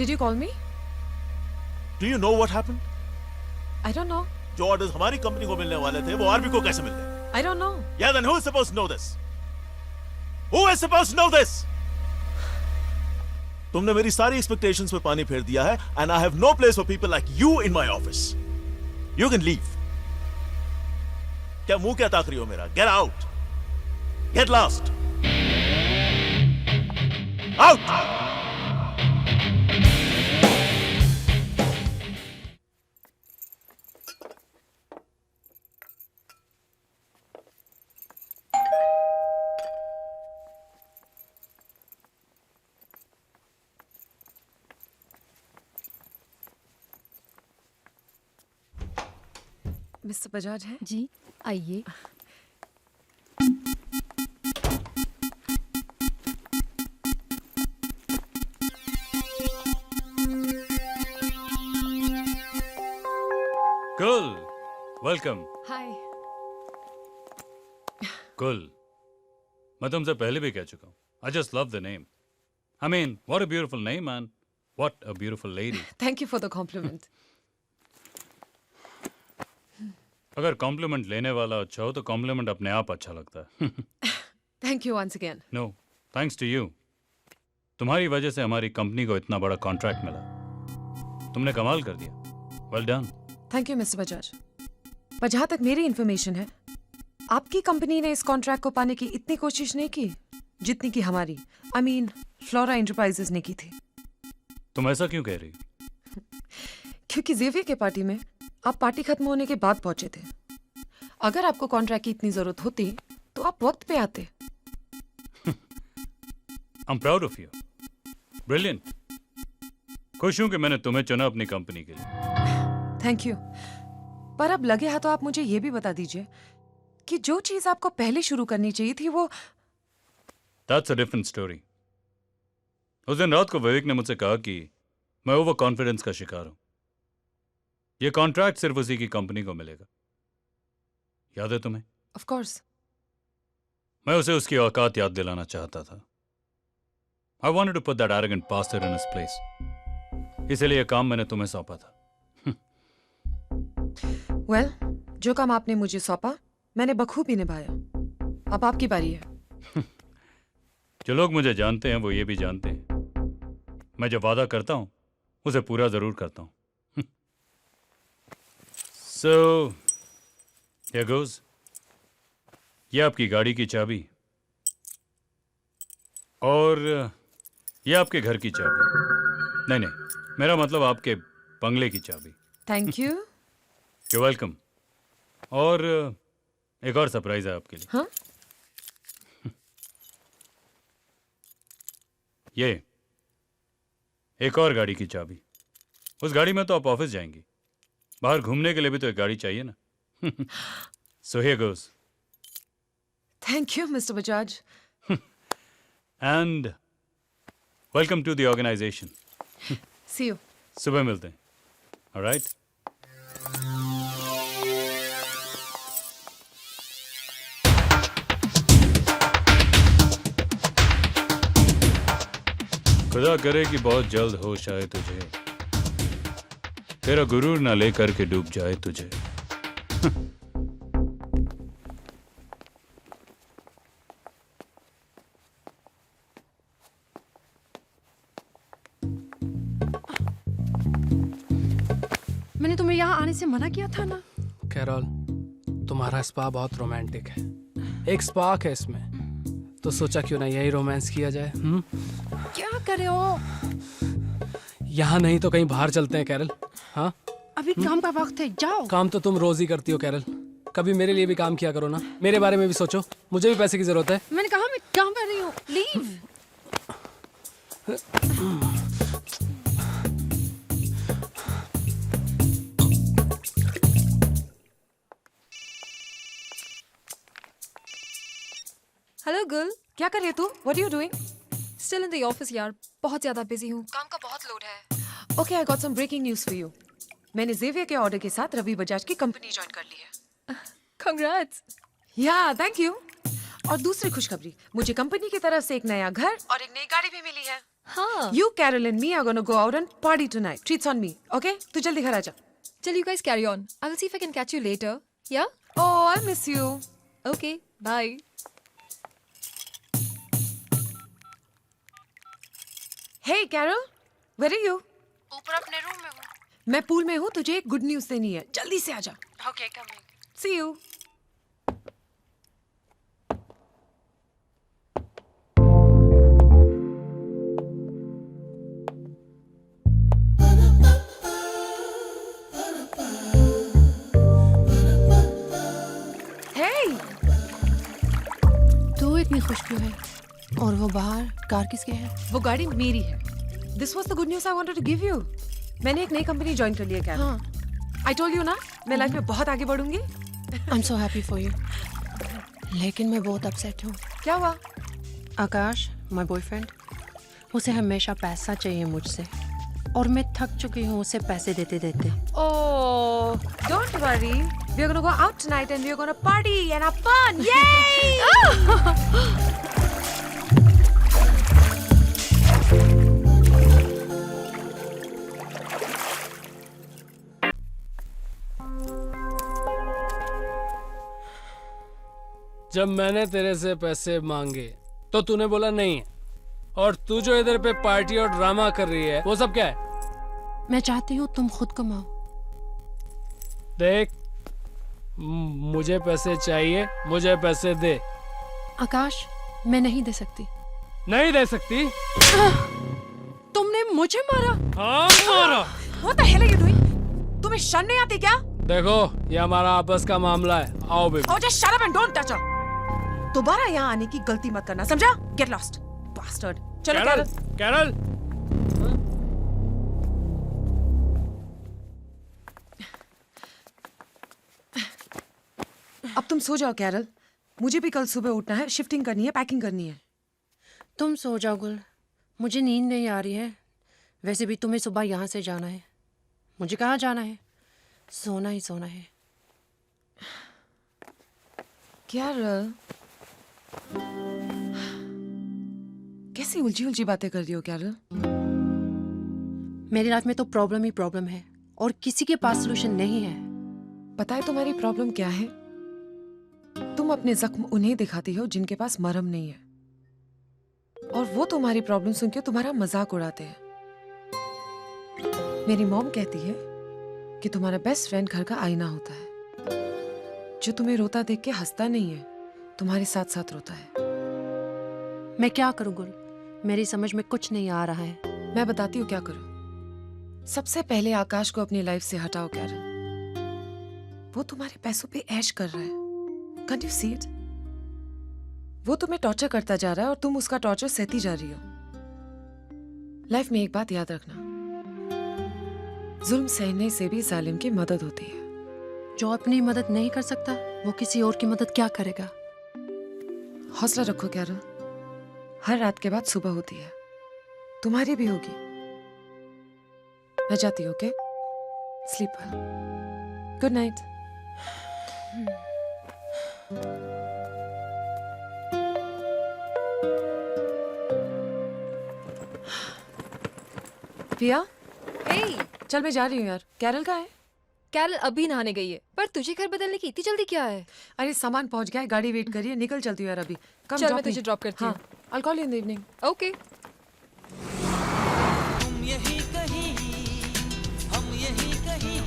Did you call me? Do you know what happened? I don't know. जो ऑर्डर्स हमारी कंपनी को मिलने वाले थे वो आरबी को कैसे मिल गए? I don't know. Yeah, then who is supposed to know this? Who is supposed to know this? तुमने मेरी सारी एक्सपेक्टेशंस पे पानी फेर दिया है and I have no place for people like you in my office. You can leave. क्या मुंह क्या ताक रही हो मेरा? Get out. Get lost. Out. Mister Bajaj है? जी आइए। कुल, वेलकम। हाय। कुल, मैं तुमसे पहले भी कह चुका हूँ। I just love the name. I mean, what a beautiful name, man. What a beautiful lady. Thank you for the compliment. अगर कॉम्प्लीमेंट लेने वाला अच्छा हो तो कॉम्प्लीमेंट अपने आप अच्छा लगता है। Thank you once again. No, thanks to you. तुम्हारी वजह से हमारी कंपनी को इतना बड़ा कॉन्ट्रैक्ट मिला। तुमने कमाल कर दिया। Well done. Thank you mister Bajaj. पर जहां तक मेरी इंफॉर्मेशन है, आपकी कंपनी ने इस कॉन्ट्रैक्ट को पाने की इतनी कोशिश नहीं की जितनी की हमारी I mean, फ्लोरा एंटरप्राइजेस ने की थी। तुम ऐसा क्यों कह रही? क्योंकि जेवियर के पार्टी में आप पार्टी खत्म होने के बाद पहुंचे थे। अगर आपको कॉन्ट्रैक्ट की इतनी जरूरत होती तो आप वक्त पे आते। I'm proud of you. Brilliant. खुश हूं कि मैंने तुम्हें चुना अपनी कंपनी के लिए। Thank you. पर अब लगे हाथों आप मुझे ये भी बता दीजिए कि जो चीज आपको पहले शुरू करनी चाहिए थी वो। That's a different story. उस दिन रात को विवेक ने मुझसे कहा कि मैं ओवर कॉन्फिडेंस का शिकार हूं। ये कॉन्ट्रैक्ट सिर्फ उसी की कंपनी को मिलेगा। याद है तुम्हें? Of course. मैं उसे उसकी औकात याद दिलाना चाहता था। I wanted to put that arrogant bastard in his place. इसलिए यह काम मैंने तुम्हें सौंपा था। वेल, जो काम आपने मुझे सौंपा मैंने बखूबी निभाया। अब आपकी बारी है। जो लोग मुझे जानते हैं वो ये भी जानते हैं, मैं जो वादा करता हूं उसे पूरा जरूर करता हूं। So, here goes. ये आपकी गाड़ी की चाबी और ये आपके घर की चाबी। नहीं, मेरा मतलब आपके बंगले की चाबी। Thank you. You're welcome. और एक और सरप्राइज है आपके लिए। हाँ? ये एक और गाड़ी की चाबी। उस गाड़ी में तो आप ऑफिस जाएंगी, बाहर घूमने के लिए भी तो एक गाड़ी चाहिए ना। So here goes. Thank you mister Bajaj. And welcome to the organization. See you. सुबह मिलते हैं। All right? खुदा करे कि बहुत जल्द होश आए तुझे, तेरा गुरूर ना लेकर के डूब जाए तुझे। मैंने तुम्हें यहाँ आने से मना किया था ना। कैरोल, तुम्हारा स्पा बहुत रोमांटिक है, एक स्पार्क है इसमें, तो सोचा क्यों ना यही रोमांस किया जाए। क्या कर रहे हो? यहाँ नहीं तो कहीं बाहर चलते हैं कैरल। हाँ, अभी काम का वक्त है, जाओ। काम तो तुम रोज ही करती हो कैरल, कभी मेरे लिए भी काम किया करो ना, मेरे बारे में भी सोचो, मुझे भी पैसे की जरूरत है। मैंने कहा मैं काम कर रही हूँ, लीव। हेलो गुल। क्या कर रही है तू? What are you doing? Still in the office यार, बहुत ज्यादा बिजी हूँ, काम का बहुत लोड है। Okay, I got some breaking news for you. मैंने जेवियर के ऑर्डर के साथ रवि बजाज की कंपनी ज्वाइन कर ली है। कांग्रेट्स। या थैंक यू। और दूसरी खुशखबरी, मुझे कंपनी की तरफ से एक नया घर और एक नई गाड़ी भी मिली है। हाँ. You, Carol and me are gonna go out and party tonight. Treats on me, okay? तू जल्दी घर आ जा. Till you guys carry on. I will see if I can catch you later. Yeah? Oh, I miss you. Okay, bye. Hey, Carol, where are you? ऊपर अपने room में हूँ. मैं pool में हूँ. तुझे एक गुड न्यूज़ देनी है. जल्दी से आ जा. Okay, coming. See you. Hey, तू इतनी खुश क्यों है? और वो बाहर कार किसके है? वो गाड़ी मेरी है. This was the good news I wanted to give you. मैंने एक नई कंपनी ज्वाइन कर ली है, Carol. हाँ. I told you ना, मैं लाइफ में बहुत आगे बढ़ूंगी. I'm so happy for you. लेकिन मैं बहुत अपसेट हूँ. क्या हुआ? आकाश, my boyfriend, उसे हमेशा पैसा चाहिए मुझसे और मैं थक चुकी हूँ उसे पैसे देते देते. Oh, don't worry. We're gonna go out tonight and we're gonna party and have fun. Yay! जब मैंने तेरे से पैसे मांगे तो तूने बोला नहीं, और तू जो इधर पे पार्टी और ड्रामा कर रही है वो सब क्या है? मैं चाहती हूँ तुम खुद कमाओ. देख, मुझे पैसे चाहिए, मुझे पैसे दे. आकाश, मैं नहीं दे सकती. नहीं दे सकती? तुमने मुझे मारा. हाँ, मारा. What the hell are you doing? तुम्हें शर्म नहीं आती क्या? देखो, ये हमारा आपस का मामला है. आओ baby. Oh, just shut up and don't touch her. दोबारा यहाँ आने की गलती मत करना, समझा? Get lost, bastard. चलो कैरल, कैरल. अब तुम सो जाओ, कैरल. मुझे भी कल सुबह उठना है, शिफ्टिंग करनी है, पैकिंग करनी है. तुम सो जाओ गुल, मुझे नींद नहीं आ रही है. वैसे भी तुम्हें सुबह यहाँ से जाना है. मुझे कहाँ जाना है? सोना ही सोना है. कैरल, कैसी उलझी उलझी बातें कर रही हो कैरल? मेरी लाइफ में तो प्रॉब्लम ही प्रॉब्लम है और किसी के पास सोल्यूशन नहीं है. पता है तुम्हारी प्रॉब्लम क्या है? तुम अपने जख्म उन्हें दिखाती हो जिनके पास मरहम नहीं है, और वो तुम्हारी प्रॉब्लम सुन के तुम्हारा मजाक उड़ाते हैं. मेरी मॉम कहती है कि तुम्हारा बेस्ट फ्रेंड घर का आईना होता है, जो तुम्हें रोता देख के हंसता नहीं है, तुम्हारे साथ साथ रोता है. मैं क्या करूं गुल, मेरी समझ में कुछ नहीं आ रहा है. मैं बताती हूँ क्या करो. सबसे पहले आकाश को अपनी लाइफ से हटाओ कैरल. वो तुम्हारे पैसों पे ऐश कर रहा है. Can't you see it? वो तुम्हें टॉर्चर करता जा रहा है और तुम उसका टॉर्चर सहती जा रही हो. लाइफ में एक बात याद रखना, जुल्म सहने से भी जालिम की मदद होती है. जो अपनी मदद नहीं कर सकता वो किसी और की मदद क्या करेगा? हौसला रखो कैरल. हर रात के बाद सुबह होती है, तुम्हारी भी होगी. मैं जाती हूँ, okay? Sleep well. Good night. पिया, Hey, चल मैं जा रही हूँ यार. कैरल कहाँ है? कैरल अभी नहाने गई है, पर तुझे घर बदलने की इतनी जल्दी क्या है? अरे सामान पहुंच गया है, गाड़ी वेट कर रही है. निकल चलती हूँ यार अभी. Come चल drop मैं me. तुझे ड्रॉप करती हूँ. हाँ, I'll call you in the evening. Okay. तुम यही कहीं, हम यही कहीं,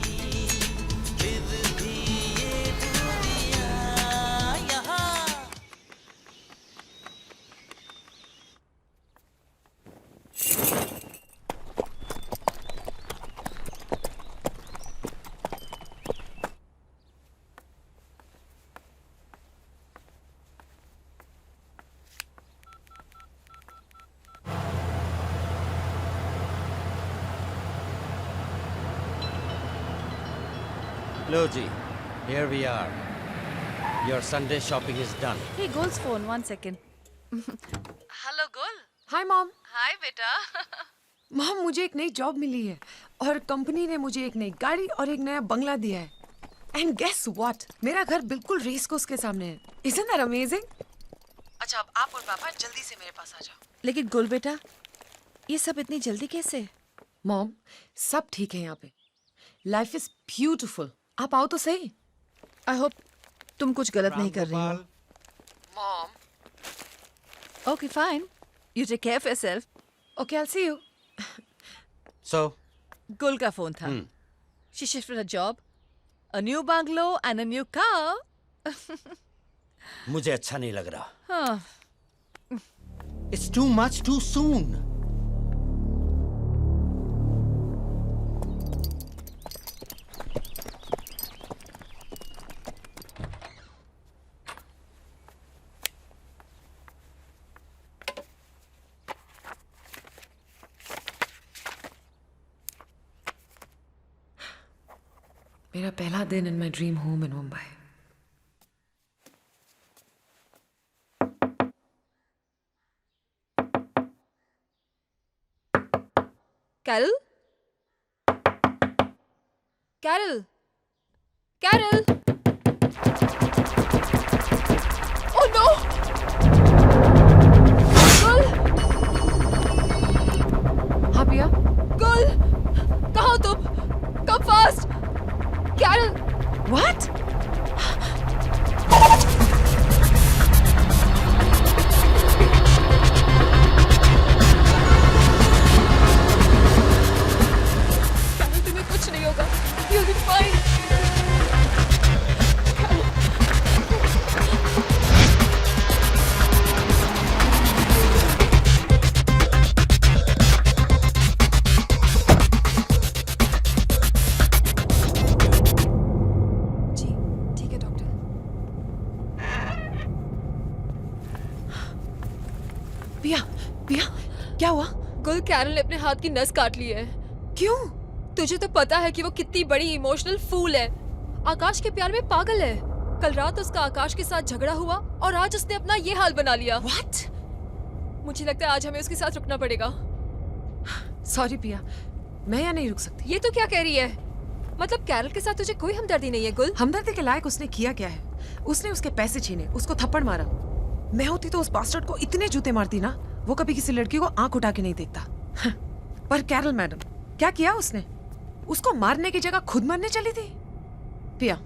फिर भी ये दुनिया यहाँ. Hello, G. Here we are. Your Sunday shopping is done. Hey, Gul's phone. 1 second. Hello गुल. Hi mom. हाय बेटा. मॉम, मुझे एक नई जॉब मिली है और कंपनी ने मुझे एक नई गाड़ी और एक नया बंगला दिया है. एंड गेस व्हाट, मेरा घर बिल्कुल रेस कोर्स के सामने है. Isn't that amazing? अच्छा, अब आप और पापा जल्दी से मेरे पास आ जाओ. लेकिन गुल बेटा, ये सब इतनी जल्दी कैसे? मॉम, सब ठीक है यहाँ पे। Life is beautiful. आप आओ तो सही। आई होप तुम कुछ गलत नहीं कर रही हो। Mom. Okay fine, you take care of yourself. Okay, I see you. So, Gul का फोन था। She shifted a job, a new bungalow and a new car. मुझे अच्छा नहीं लग रहा। हाँ, It's too much too soon. मेरा पहला दिन in my dream home in Mumbai. Carol? Carol? Carol? Oh no! Gul! हाँ पिया? Gul! कहाँ हो तुम? Come fast! Carol! What? तुम्हें कुछ नहीं होगा। You'll be fine. जी, ठीक है डॉक्टर। पिया, पिया, क्या हुआ? गुल, कैरल ने अपने हाथ की नस काट ली है। क्यों? तुझे तो पता है कि वो कितनी बड़ी इमोशनल फूल है। आकाश के प्यार में पागल है। कल रात उसका आकाश के साथ झगड़ा हुआ और आज उसने अपना ये हाल बना लिया। What? मुझे लगता है आज हमें उसके साथ रुकना पड़ेगा। सॉरी पिया, मैं यहाँ नहीं रुक सकती। ये तो क्या कह रही है? मतलब कैरल के साथ तुझे कोई हमदर्दी नहीं है गुल? हमदर्दी के लायक उसने किया क्या है? उसने उसके पैसे छीने, उसको थप्पड़ मारा। मैं होती तो उस बास्टर्ड को इतने जूते मारती ना, वो कभी किसी लड़की को आंख उठा के नहीं देखता। पर कैरल मैडम, क्या किया उसने? उसको मारने की जगह खुद मरने चली थी। पिया,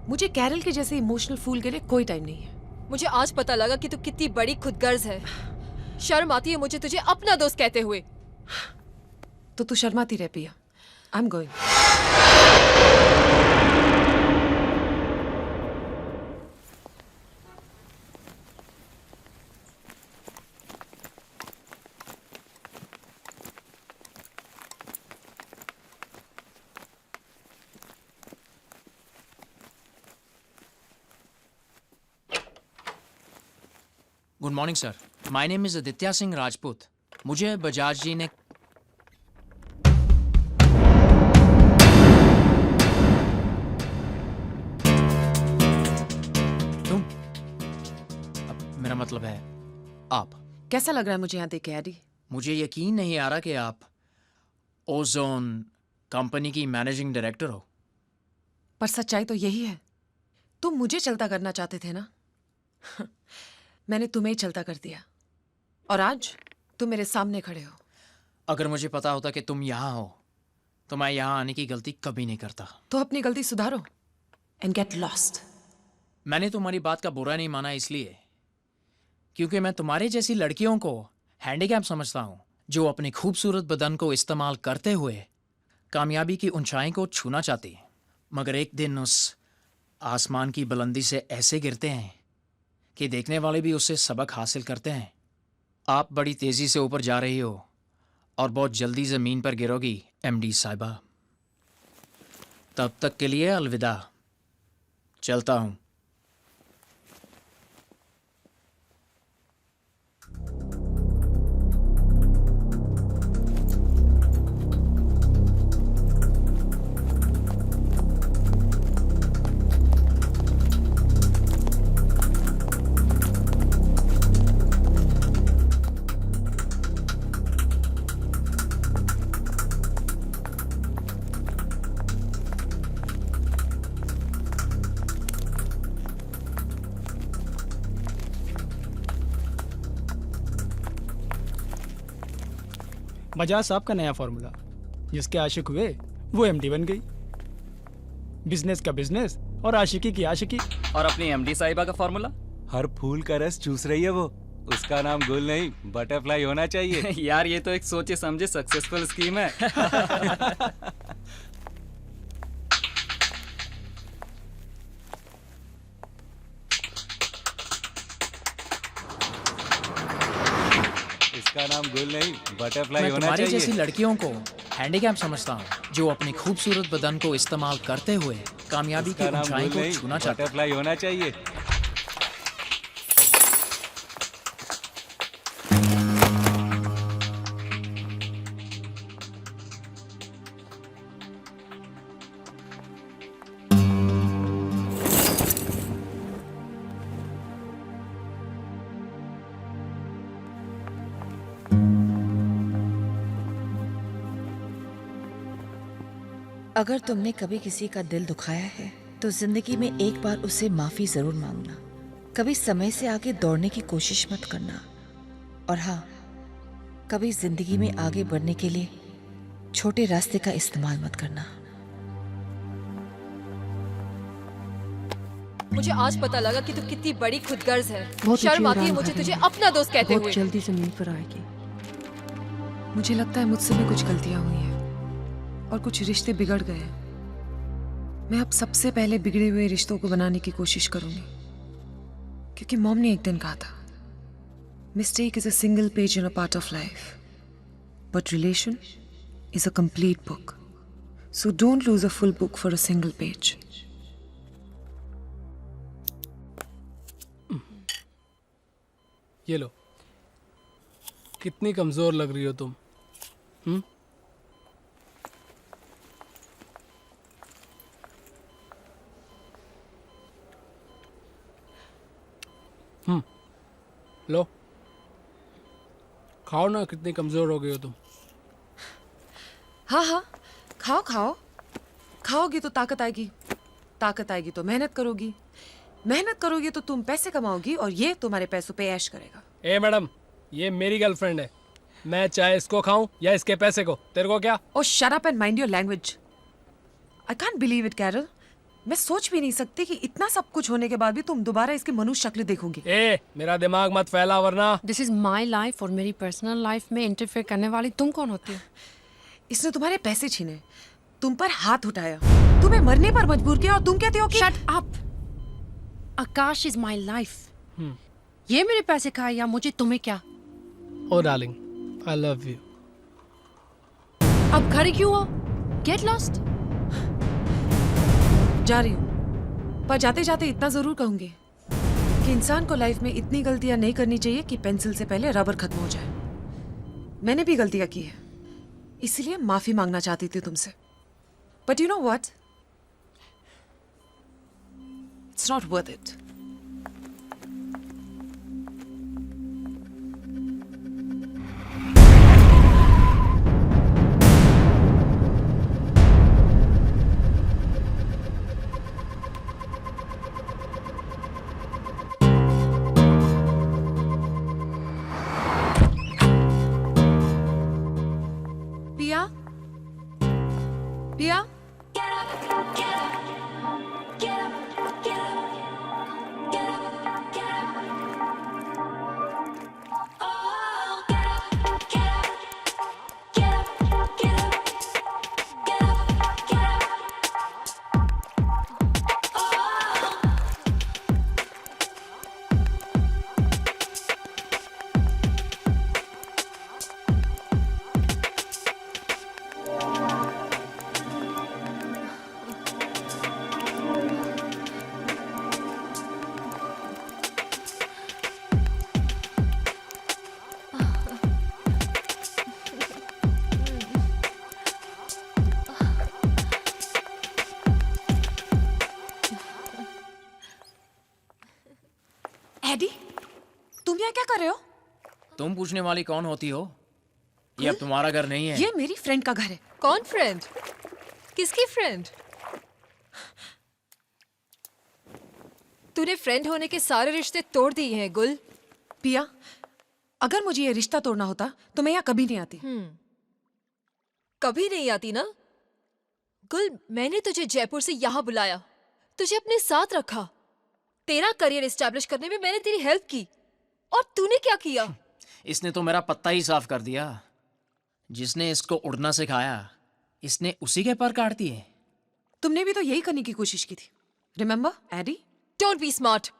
मुझे कैरल के जैसे इमोशनल फूल के लिए कोई टाइम नहीं है। मुझे आज पता लगा कि तू कितनी बड़ी खुदगर्ज है। शर्म आती है मुझे तुझे अपना दोस्त कहते हुए। तो तू शर्माती रह पिया। आई am going. Good morning sir, my name is Aditya Singh Rajput. मुझे बजाज जी ने तुम मेरा मतलब है आप। कैसा लग रहा है मुझे यहाँ देख के एडी? मुझे यकीन नहीं आ रहा कि आप ओजोन कंपनी की मैनेजिंग डायरेक्टर हो। पर सच्चाई तो यही है। तुम मुझे चलता करना चाहते थे ना? मैंने तुम्हें ही चलता कर दिया और आज तुम मेरे सामने खड़े हो। अगर मुझे पता होता कि तुम यहाँ हो तो मैं यहाँ आने की गलती कभी नहीं करता। तो अपनी गलती सुधारो एंड गेट लॉस्ट। मैंने तुम्हारी बात का बुरा नहीं माना इसलिए क्योंकि मैं तुम्हारे जैसी लड़कियों को हैंडीकैप समझता हूँ, जो अपने खूबसूरत बदन को इस्तेमाल करते हुए कामयाबी की ऊंचाई को छूना चाहती, मगर एक दिन उस आसमान की बुलंदी से ऐसे गिरते हैं कि देखने वाले भी उससे सबक हासिल करते हैं। आप बड़ी तेजी से ऊपर जा रही हो और बहुत जल्दी जमीन पर गिरोगी एमडी साहिबा। तब तक के लिए अलविदा, चलता हूं। बजाज साहब का नया फॉर्मूला, जिसके आशिक हुए वो एमडी बन गई। बिजनेस का बिजनेस और आशिकी की आशिकी। और अपनी एमडी साहिबा का फॉर्मूला? हर फूल का रस चूस रही है वो, उसका नाम गुल नहीं बटरफ्लाई होना चाहिए। यार ये तो एक सोचे समझे सक्सेसफुल स्कीम है। इसका नाम गुल नहीं बटरफ्लाई मैं होना तुम्हारी चाहिए। जैसी लड़कियों को हैंडीकैप समझता हूँ, जो अपनी खूबसूरत बदन को इस्तेमाल करते हुए कामयाबी की इसका नाम ऊंचाई गुल को नहीं छूना चाहते हैं। बटरफ्लाई होना चाहिए। अगर तुमने कभी किसी का दिल दुखाया है तो जिंदगी में एक बार उससे माफी जरूर मांगना। कभी समय से आगे दौड़ने की कोशिश मत करना। और हाँ, कभी जिंदगी में आगे बढ़ने के लिए छोटे रास्ते का इस्तेमाल मत करना। मुझे आज पता लगा कि तू कितनी बड़ी खुदगर्ज है। बहुत शर्म ऊंची आती है उड़ान मुझे भरी तुझे है। अपना दोस्त कहते बहुत हुए। जल्दी जमीन पर आएगी। मुझे लगता है मुझसे भी कुछ गलतियां हुई हैं और कुछ रिश्ते बिगड़ गए हैं। मैं अब सबसे पहले बिगड़े हुए रिश्तों को बनाने की कोशिश करूंगी, क्योंकि मॉम ने एक दिन कहा था, mistake is a single page in a part of life, but relation is a complete book, so don't lose a full book for a single page. ये लो। कितनी कमजोर लग रही हो तुम। लो खाओ ना, कितनी कमजोर हो गई हो तुम। हाँ हाँ, खाओ खाओ। खाओगी तो ताकत आएगी, ताकत आएगी तो मेहनत करोगी, मेहनत करोगी तो तुम पैसे कमाओगी और ये तुम्हारे पैसों पे ऐश करेगा। ए मैडम, ये मेरी गर्लफ्रेंड है। मैं चाहे इसको खाऊं या इसके पैसे को, तेरे को क्या? Oh shut up and mind your language. I can't believe it Carol. मैं सोच भी नहीं सकती कि इतना सब कुछ होने के बाद भी तुम दोबारा इसकी मनुष्य शक्ल देखोगी। ए, मेरा दिमाग मत फैला वरना। दिस इज माई लाइफ और मेरी पर्सनल लाइफ में इंटरफेयर करने वाली तुम कौन होती हो? इसने तुम्हारे पैसे छीने, तुम पर हाथ उठाया, तुम्हें मरने पर मजबूर किया और तुम कहती हो कि shut up. Akash is my life. ये मेरे पैसे खाए या मुझे तुम्हें क्या? ओ डार्लिंग, आई लव यू। अब खड़े क्यों हो? Get lost. जा रही हूँ, पर जाते जाते इतना जरूर कहूंगी कि इंसान को लाइफ में इतनी गलतियां नहीं करनी चाहिए कि पेंसिल से पहले रबर खत्म हो जाए। मैंने भी गलतियां की है, इसलिए माफी मांगना चाहती थी तुमसे, but you know what, it's not worth it. पिया, पिया, एडी, तुम यहाँ क्या कर रहे हो? तुम पूछने वाली कौन होती हो? ये अब तुम्हारा घर नहीं है। ये मेरी फ्रेंड का घर है। कौन फ्रेंड? किसकी फ्रेंड? तूने फ्रेंड होने के सारे रिश्ते तोड़ दिए हैं गुल। पिया, अगर मुझे ये रिश्ता तोड़ना होता तो मैं यहाँ कभी नहीं आती। कभी नहीं आती ना? गुल, मैंने तुझे जयपुर से यहाँ बुलाया, तुझे अपने साथ रखा, तेरा करियर एस्टैब्लिश करने में मैंने तेरी हेल्प की, और तूने क्या किया? इसने तो मेरा पत्ता ही साफ कर दिया। जिसने इसको उड़ना सिखाया, इसने उसी के पर काट दिए। तुमने भी तो यही करने की कोशिश की थी, remember Eddie? Don't be smart,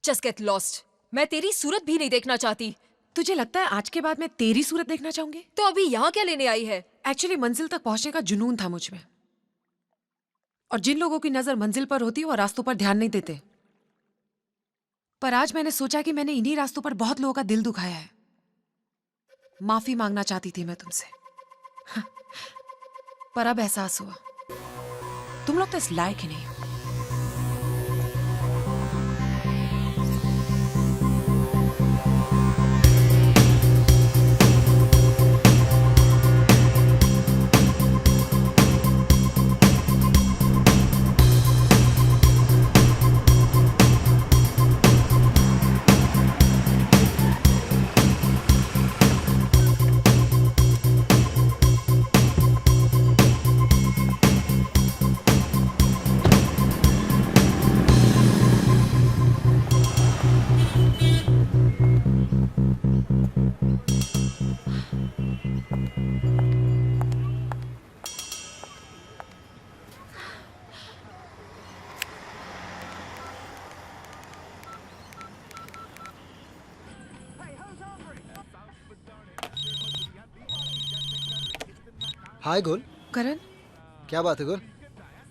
just get lost. मैं तेरी सूरत भी नहीं देखना चाहती। तुझे लगता है आज के बाद मैं तेरी सूरत देखना चाहूंगी? तो अभी यहाँ क्या लेने आई है? एक्चुअली मंजिल तक पहुंचने का जुनून था मुझ में, और जिन लोगों की नजर मंजिल पर होती है वो रास्तों पर ध्यान नहीं देते। पर आज मैंने सोचा कि मैंने इन्हीं रास्तों पर बहुत लोगों का दिल दुखाया है। माफी मांगना चाहती थी मैं तुमसे, पर अब एहसास हुआ तुम लोग तो इस लायक ही नहीं हो। हाय गुल। करण, क्या बात है गुल,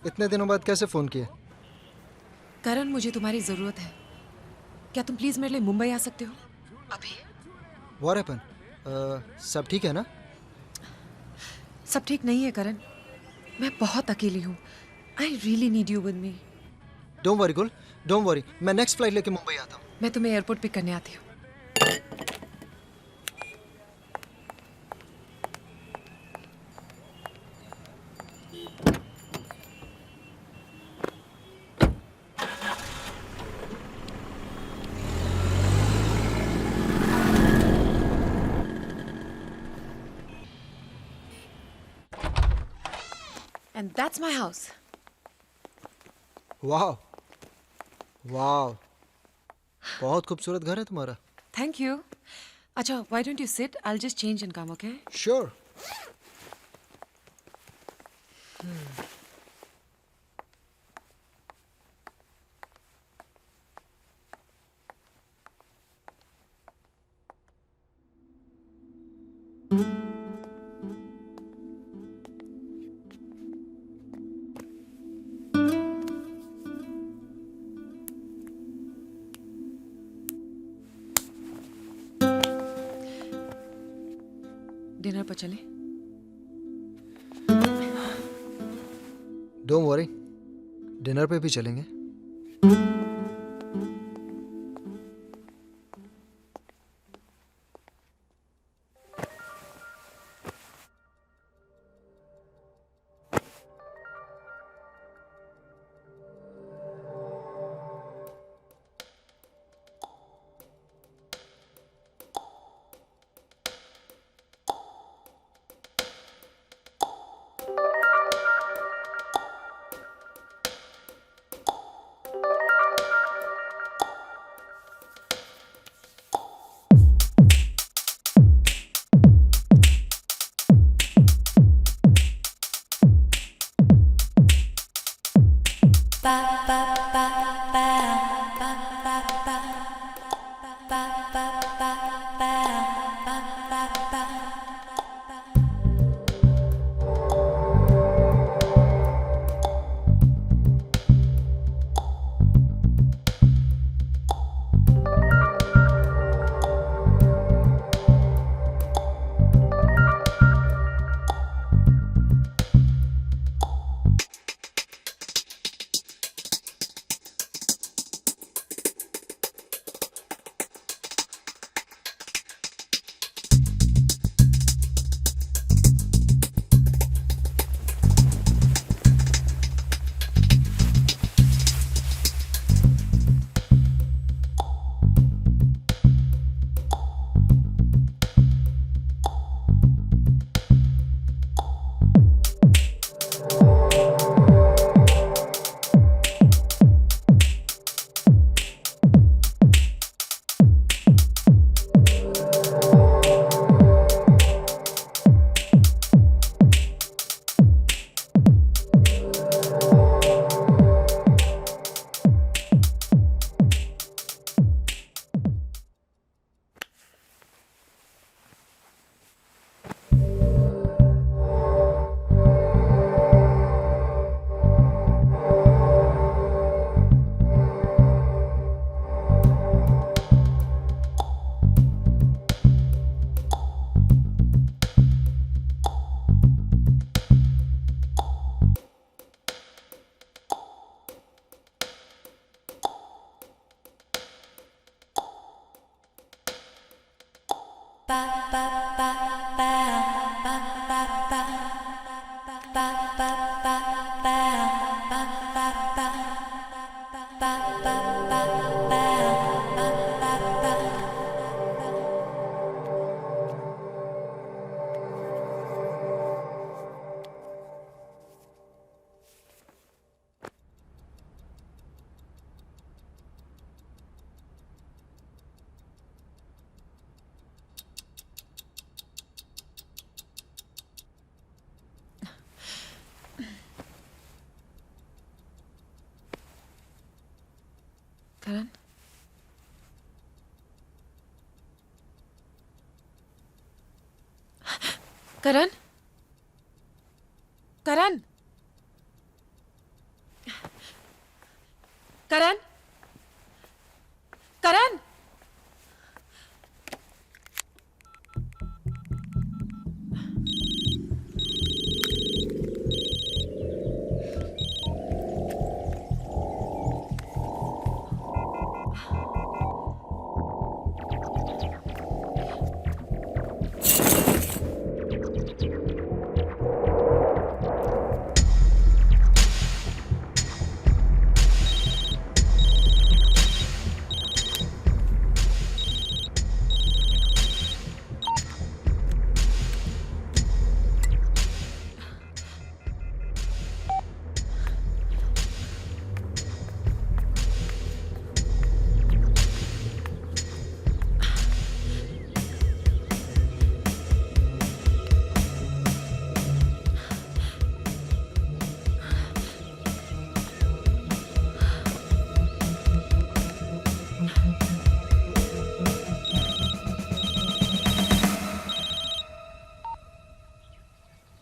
इतने दिनों बाद कैसे फ़ोन किया? करण मुझे तुम्हारी जरूरत है। क्या तुम प्लीज मेरे लिए मुंबई आ सकते हो अभी? What happen? सब ठीक है ना? सब ठीक नहीं है करण, मैं बहुत अकेली हूँ। I really need you with me. Don't worry गुल, डोंट वरी, मैं नेक्स्ट फ्लाइट लेके मुंबई आता हूँ। मैं तुम्हें एयरपोर्ट पिक करने आती हूँ। And that's my house. वाह वाह, बहुत खूबसूरत घर है तुम्हारा। Thank you. अच्छा, why don't you sit? I'll just change and come, okay? Sure. Dinner पर चले? डोंट वरी, डिनर पे भी चलेंगे। करण, करण, करण, करण, करण।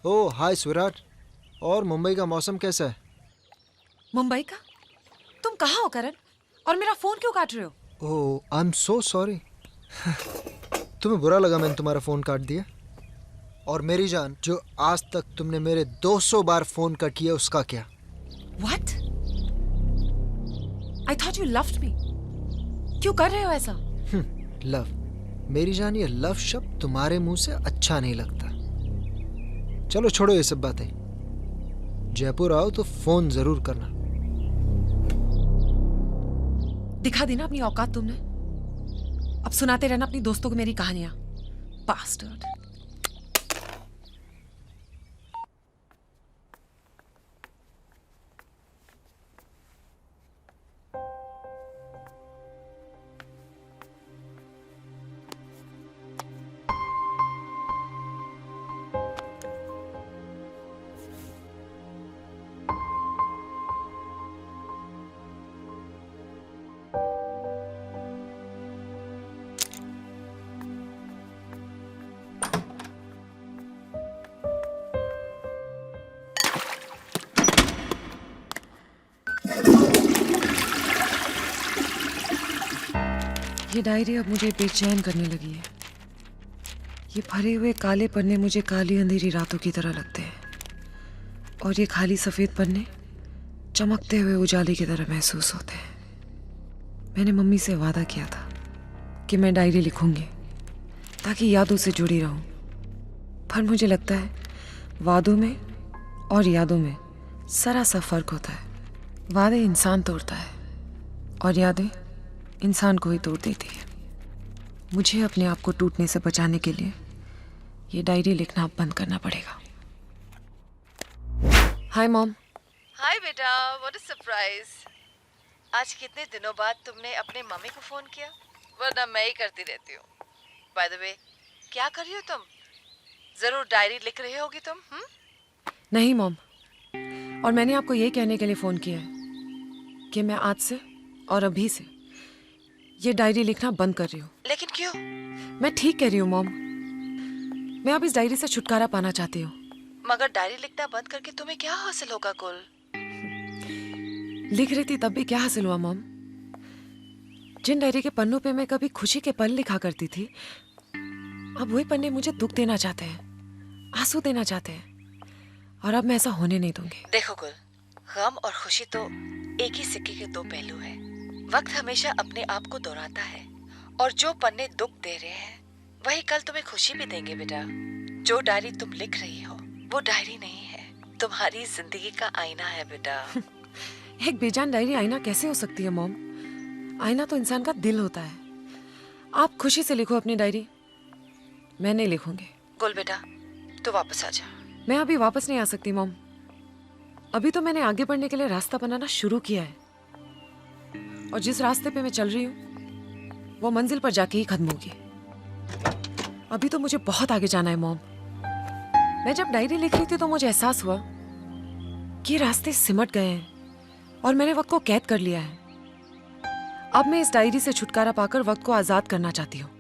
ओह हाय स्वीटहार्ट, और मुंबई का मौसम कैसा है? मुंबई का? तुम कहाँ हो करण? और मेरा फोन क्यों काट रहे हो? ओह आई एम सो सॉरी। तुम्हें बुरा लगा मैंने तुम्हारा फोन काट दिया? और मेरी जान, जो आज तक तुमने मेरे 200 बार फोन कट किया उसका क्या? What? I thought you loved me. क्यों कर रहे हो ऐसा? लव? मेरी जान, ये लव शब्द तुम्हारे मुंह से अच्छा नहीं लगता। चलो छोड़ो ये सब बातें। जयपुर आओ तो फोन जरूर करना। दिखा दी ना अपनी औकात तुमने। अब सुनाते रहना अपनी दोस्तों को मेरी कहानियां। Bastard. ये डायरी अब मुझे बेचैन करने लगी है। ये भरे हुए काले पन्ने मुझे काली अंधेरी रातों की तरह लगते हैं, और ये खाली सफेद पन्ने चमकते हुए उजाले की तरह महसूस होते हैं। मैंने मम्मी से वादा किया था कि मैं डायरी लिखूंगी ताकि यादों से जुड़ी रहूं, पर मुझे लगता है वादों में और यादों में जरा सा फर्क होता है। वादे इंसान तोड़ता है और यादें इंसान को ही तोड़ देती है। मुझे अपने आप को टूटने से बचाने के लिए ये डायरी लिखना बंद करना पड़ेगा। Hi mom. हाय बेटा, व्हाट अ सरप्राइज। आज कितने दिनों बाद तुमने अपने मम्मी को फोन किया, वरना मैं ही करती रहती हूँ। बाय द वे, क्या कर रही हो तुम? जरूर डायरी लिख रही होगी तुम। नहीं मॉम, और मैंने आपको ये कहने के लिए फ़ोन किया है कि मैं आज से और अभी से ये डायरी लिखना बंद कर रही हूँ। लेकिन क्यों? मैं ठीक कह रही हूँ मॉम। मैं अब इस डायरी से छुटकारा पाना चाहती हूँ। मगर डायरी लिखना बंद करके तुम्हें क्या हासिल होगा कुल? लिख रही थी तब भी क्या हासिल हुआ मॉम? जिन डायरी के पन्नों पे मैं कभी खुशी के पल लिखा करती थी, अब वही पन्ने मुझे दुख देना चाहते हैं, आंसू देना चाहते हैं, और अब मैं ऐसा होने नहीं दूंगी। देखो कुल, गम और खुशी तो एक ही सिक्के के दो पहलू हैं। वक्त हमेशा अपने आप को दोहराता है, और जो पन्ने दुख दे रहे हैं वही कल तुम्हें खुशी भी देंगे बेटा। जो डायरी तुम लिख रही हो वो डायरी नहीं है, तुम्हारी जिंदगी का आईना है बेटा। एक बेजान डायरी आईना कैसे हो सकती है मॉम? आईना तो इंसान का दिल होता है। आप खुशी से लिखो अपनी डायरी, मैं नहीं लिखूंगी। गुल बेटा तू वापस आ जा। मैं अभी वापस नहीं आ सकती मॉम। अभी तो मैंने आगे बढ़ने के लिए रास्ता बनाना शुरू किया है, और जिस रास्ते पे मैं चल रही हूँ वो मंजिल पर जाके ही खत्म होगी। अभी तो मुझे बहुत आगे जाना है मॉम। मैं जब डायरी लिख रही थी तो मुझे एहसास हुआ कि रास्ते सिमट गए हैं और मैंने वक्त को कैद कर लिया है। अब मैं इस डायरी से छुटकारा पाकर वक्त को आजाद करना चाहती हूँ।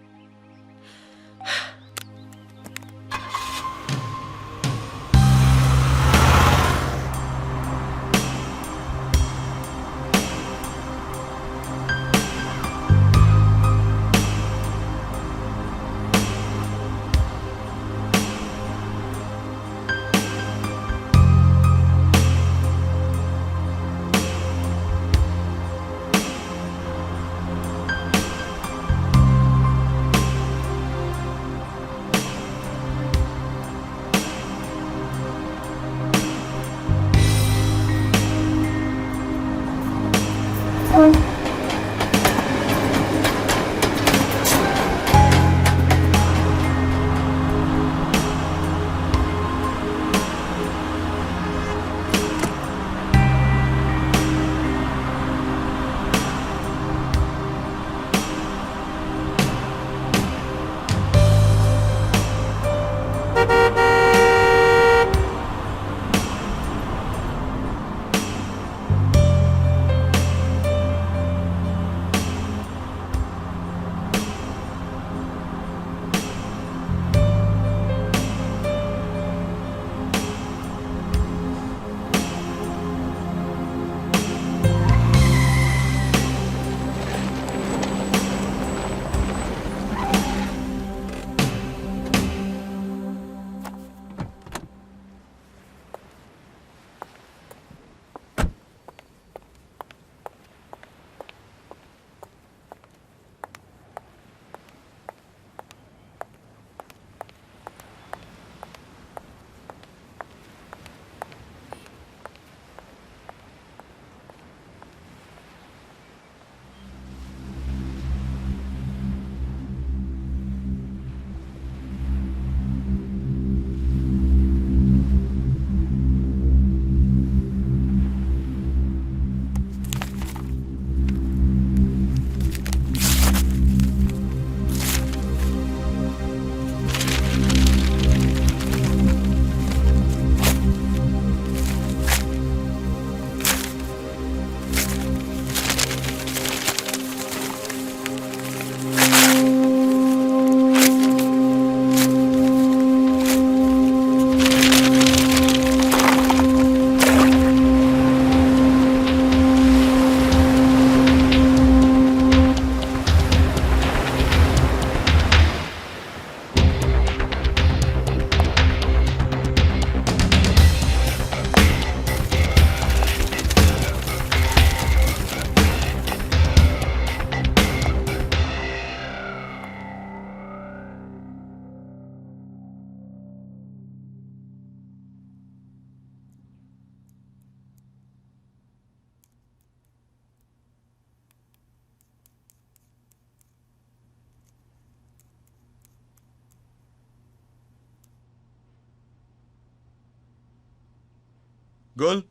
गुल,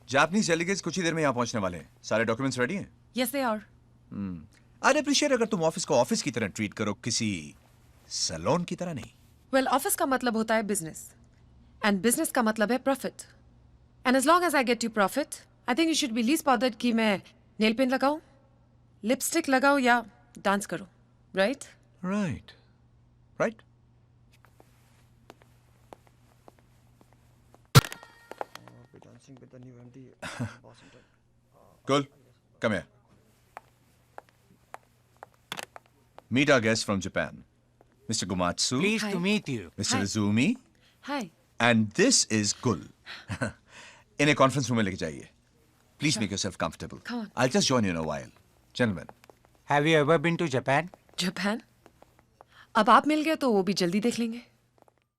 जापानीज डेलीगेट्स कुछ ही देर में यहाँ पहुंचने वाले हैं। सारे डॉक्यूमेंट्स रेडी हैं? Yes they are. I appreciate अगर तुम ऑफिस को ऑफिस की तरह ट्रीट करो, किसी सैलून की तरह नहीं। वेल, ऑफिस का मतलब होता है बिजनेस, एंड बिजनेस का मतलब है profit. And as long as I get you profit, I think you should be least bothered कि मैं नेल पेंट लगाऊं, लिपस्टिक लगाऊं या डांस करूं। Right? Right, right. Cool. Come here. Meet our guest from Japan, Mr. Gumatsu. Pleased to meet you. Mr. Hi. Izumi. Hi. And this is Gul. In a conference room में लेके जाइए. Please make yourself comfortable. Come on. I'll just join you in a while. Gentlemen, Have you ever been to Japan? Japan? अब आप मिल गए तो वो भी जल्दी देख लेंगे।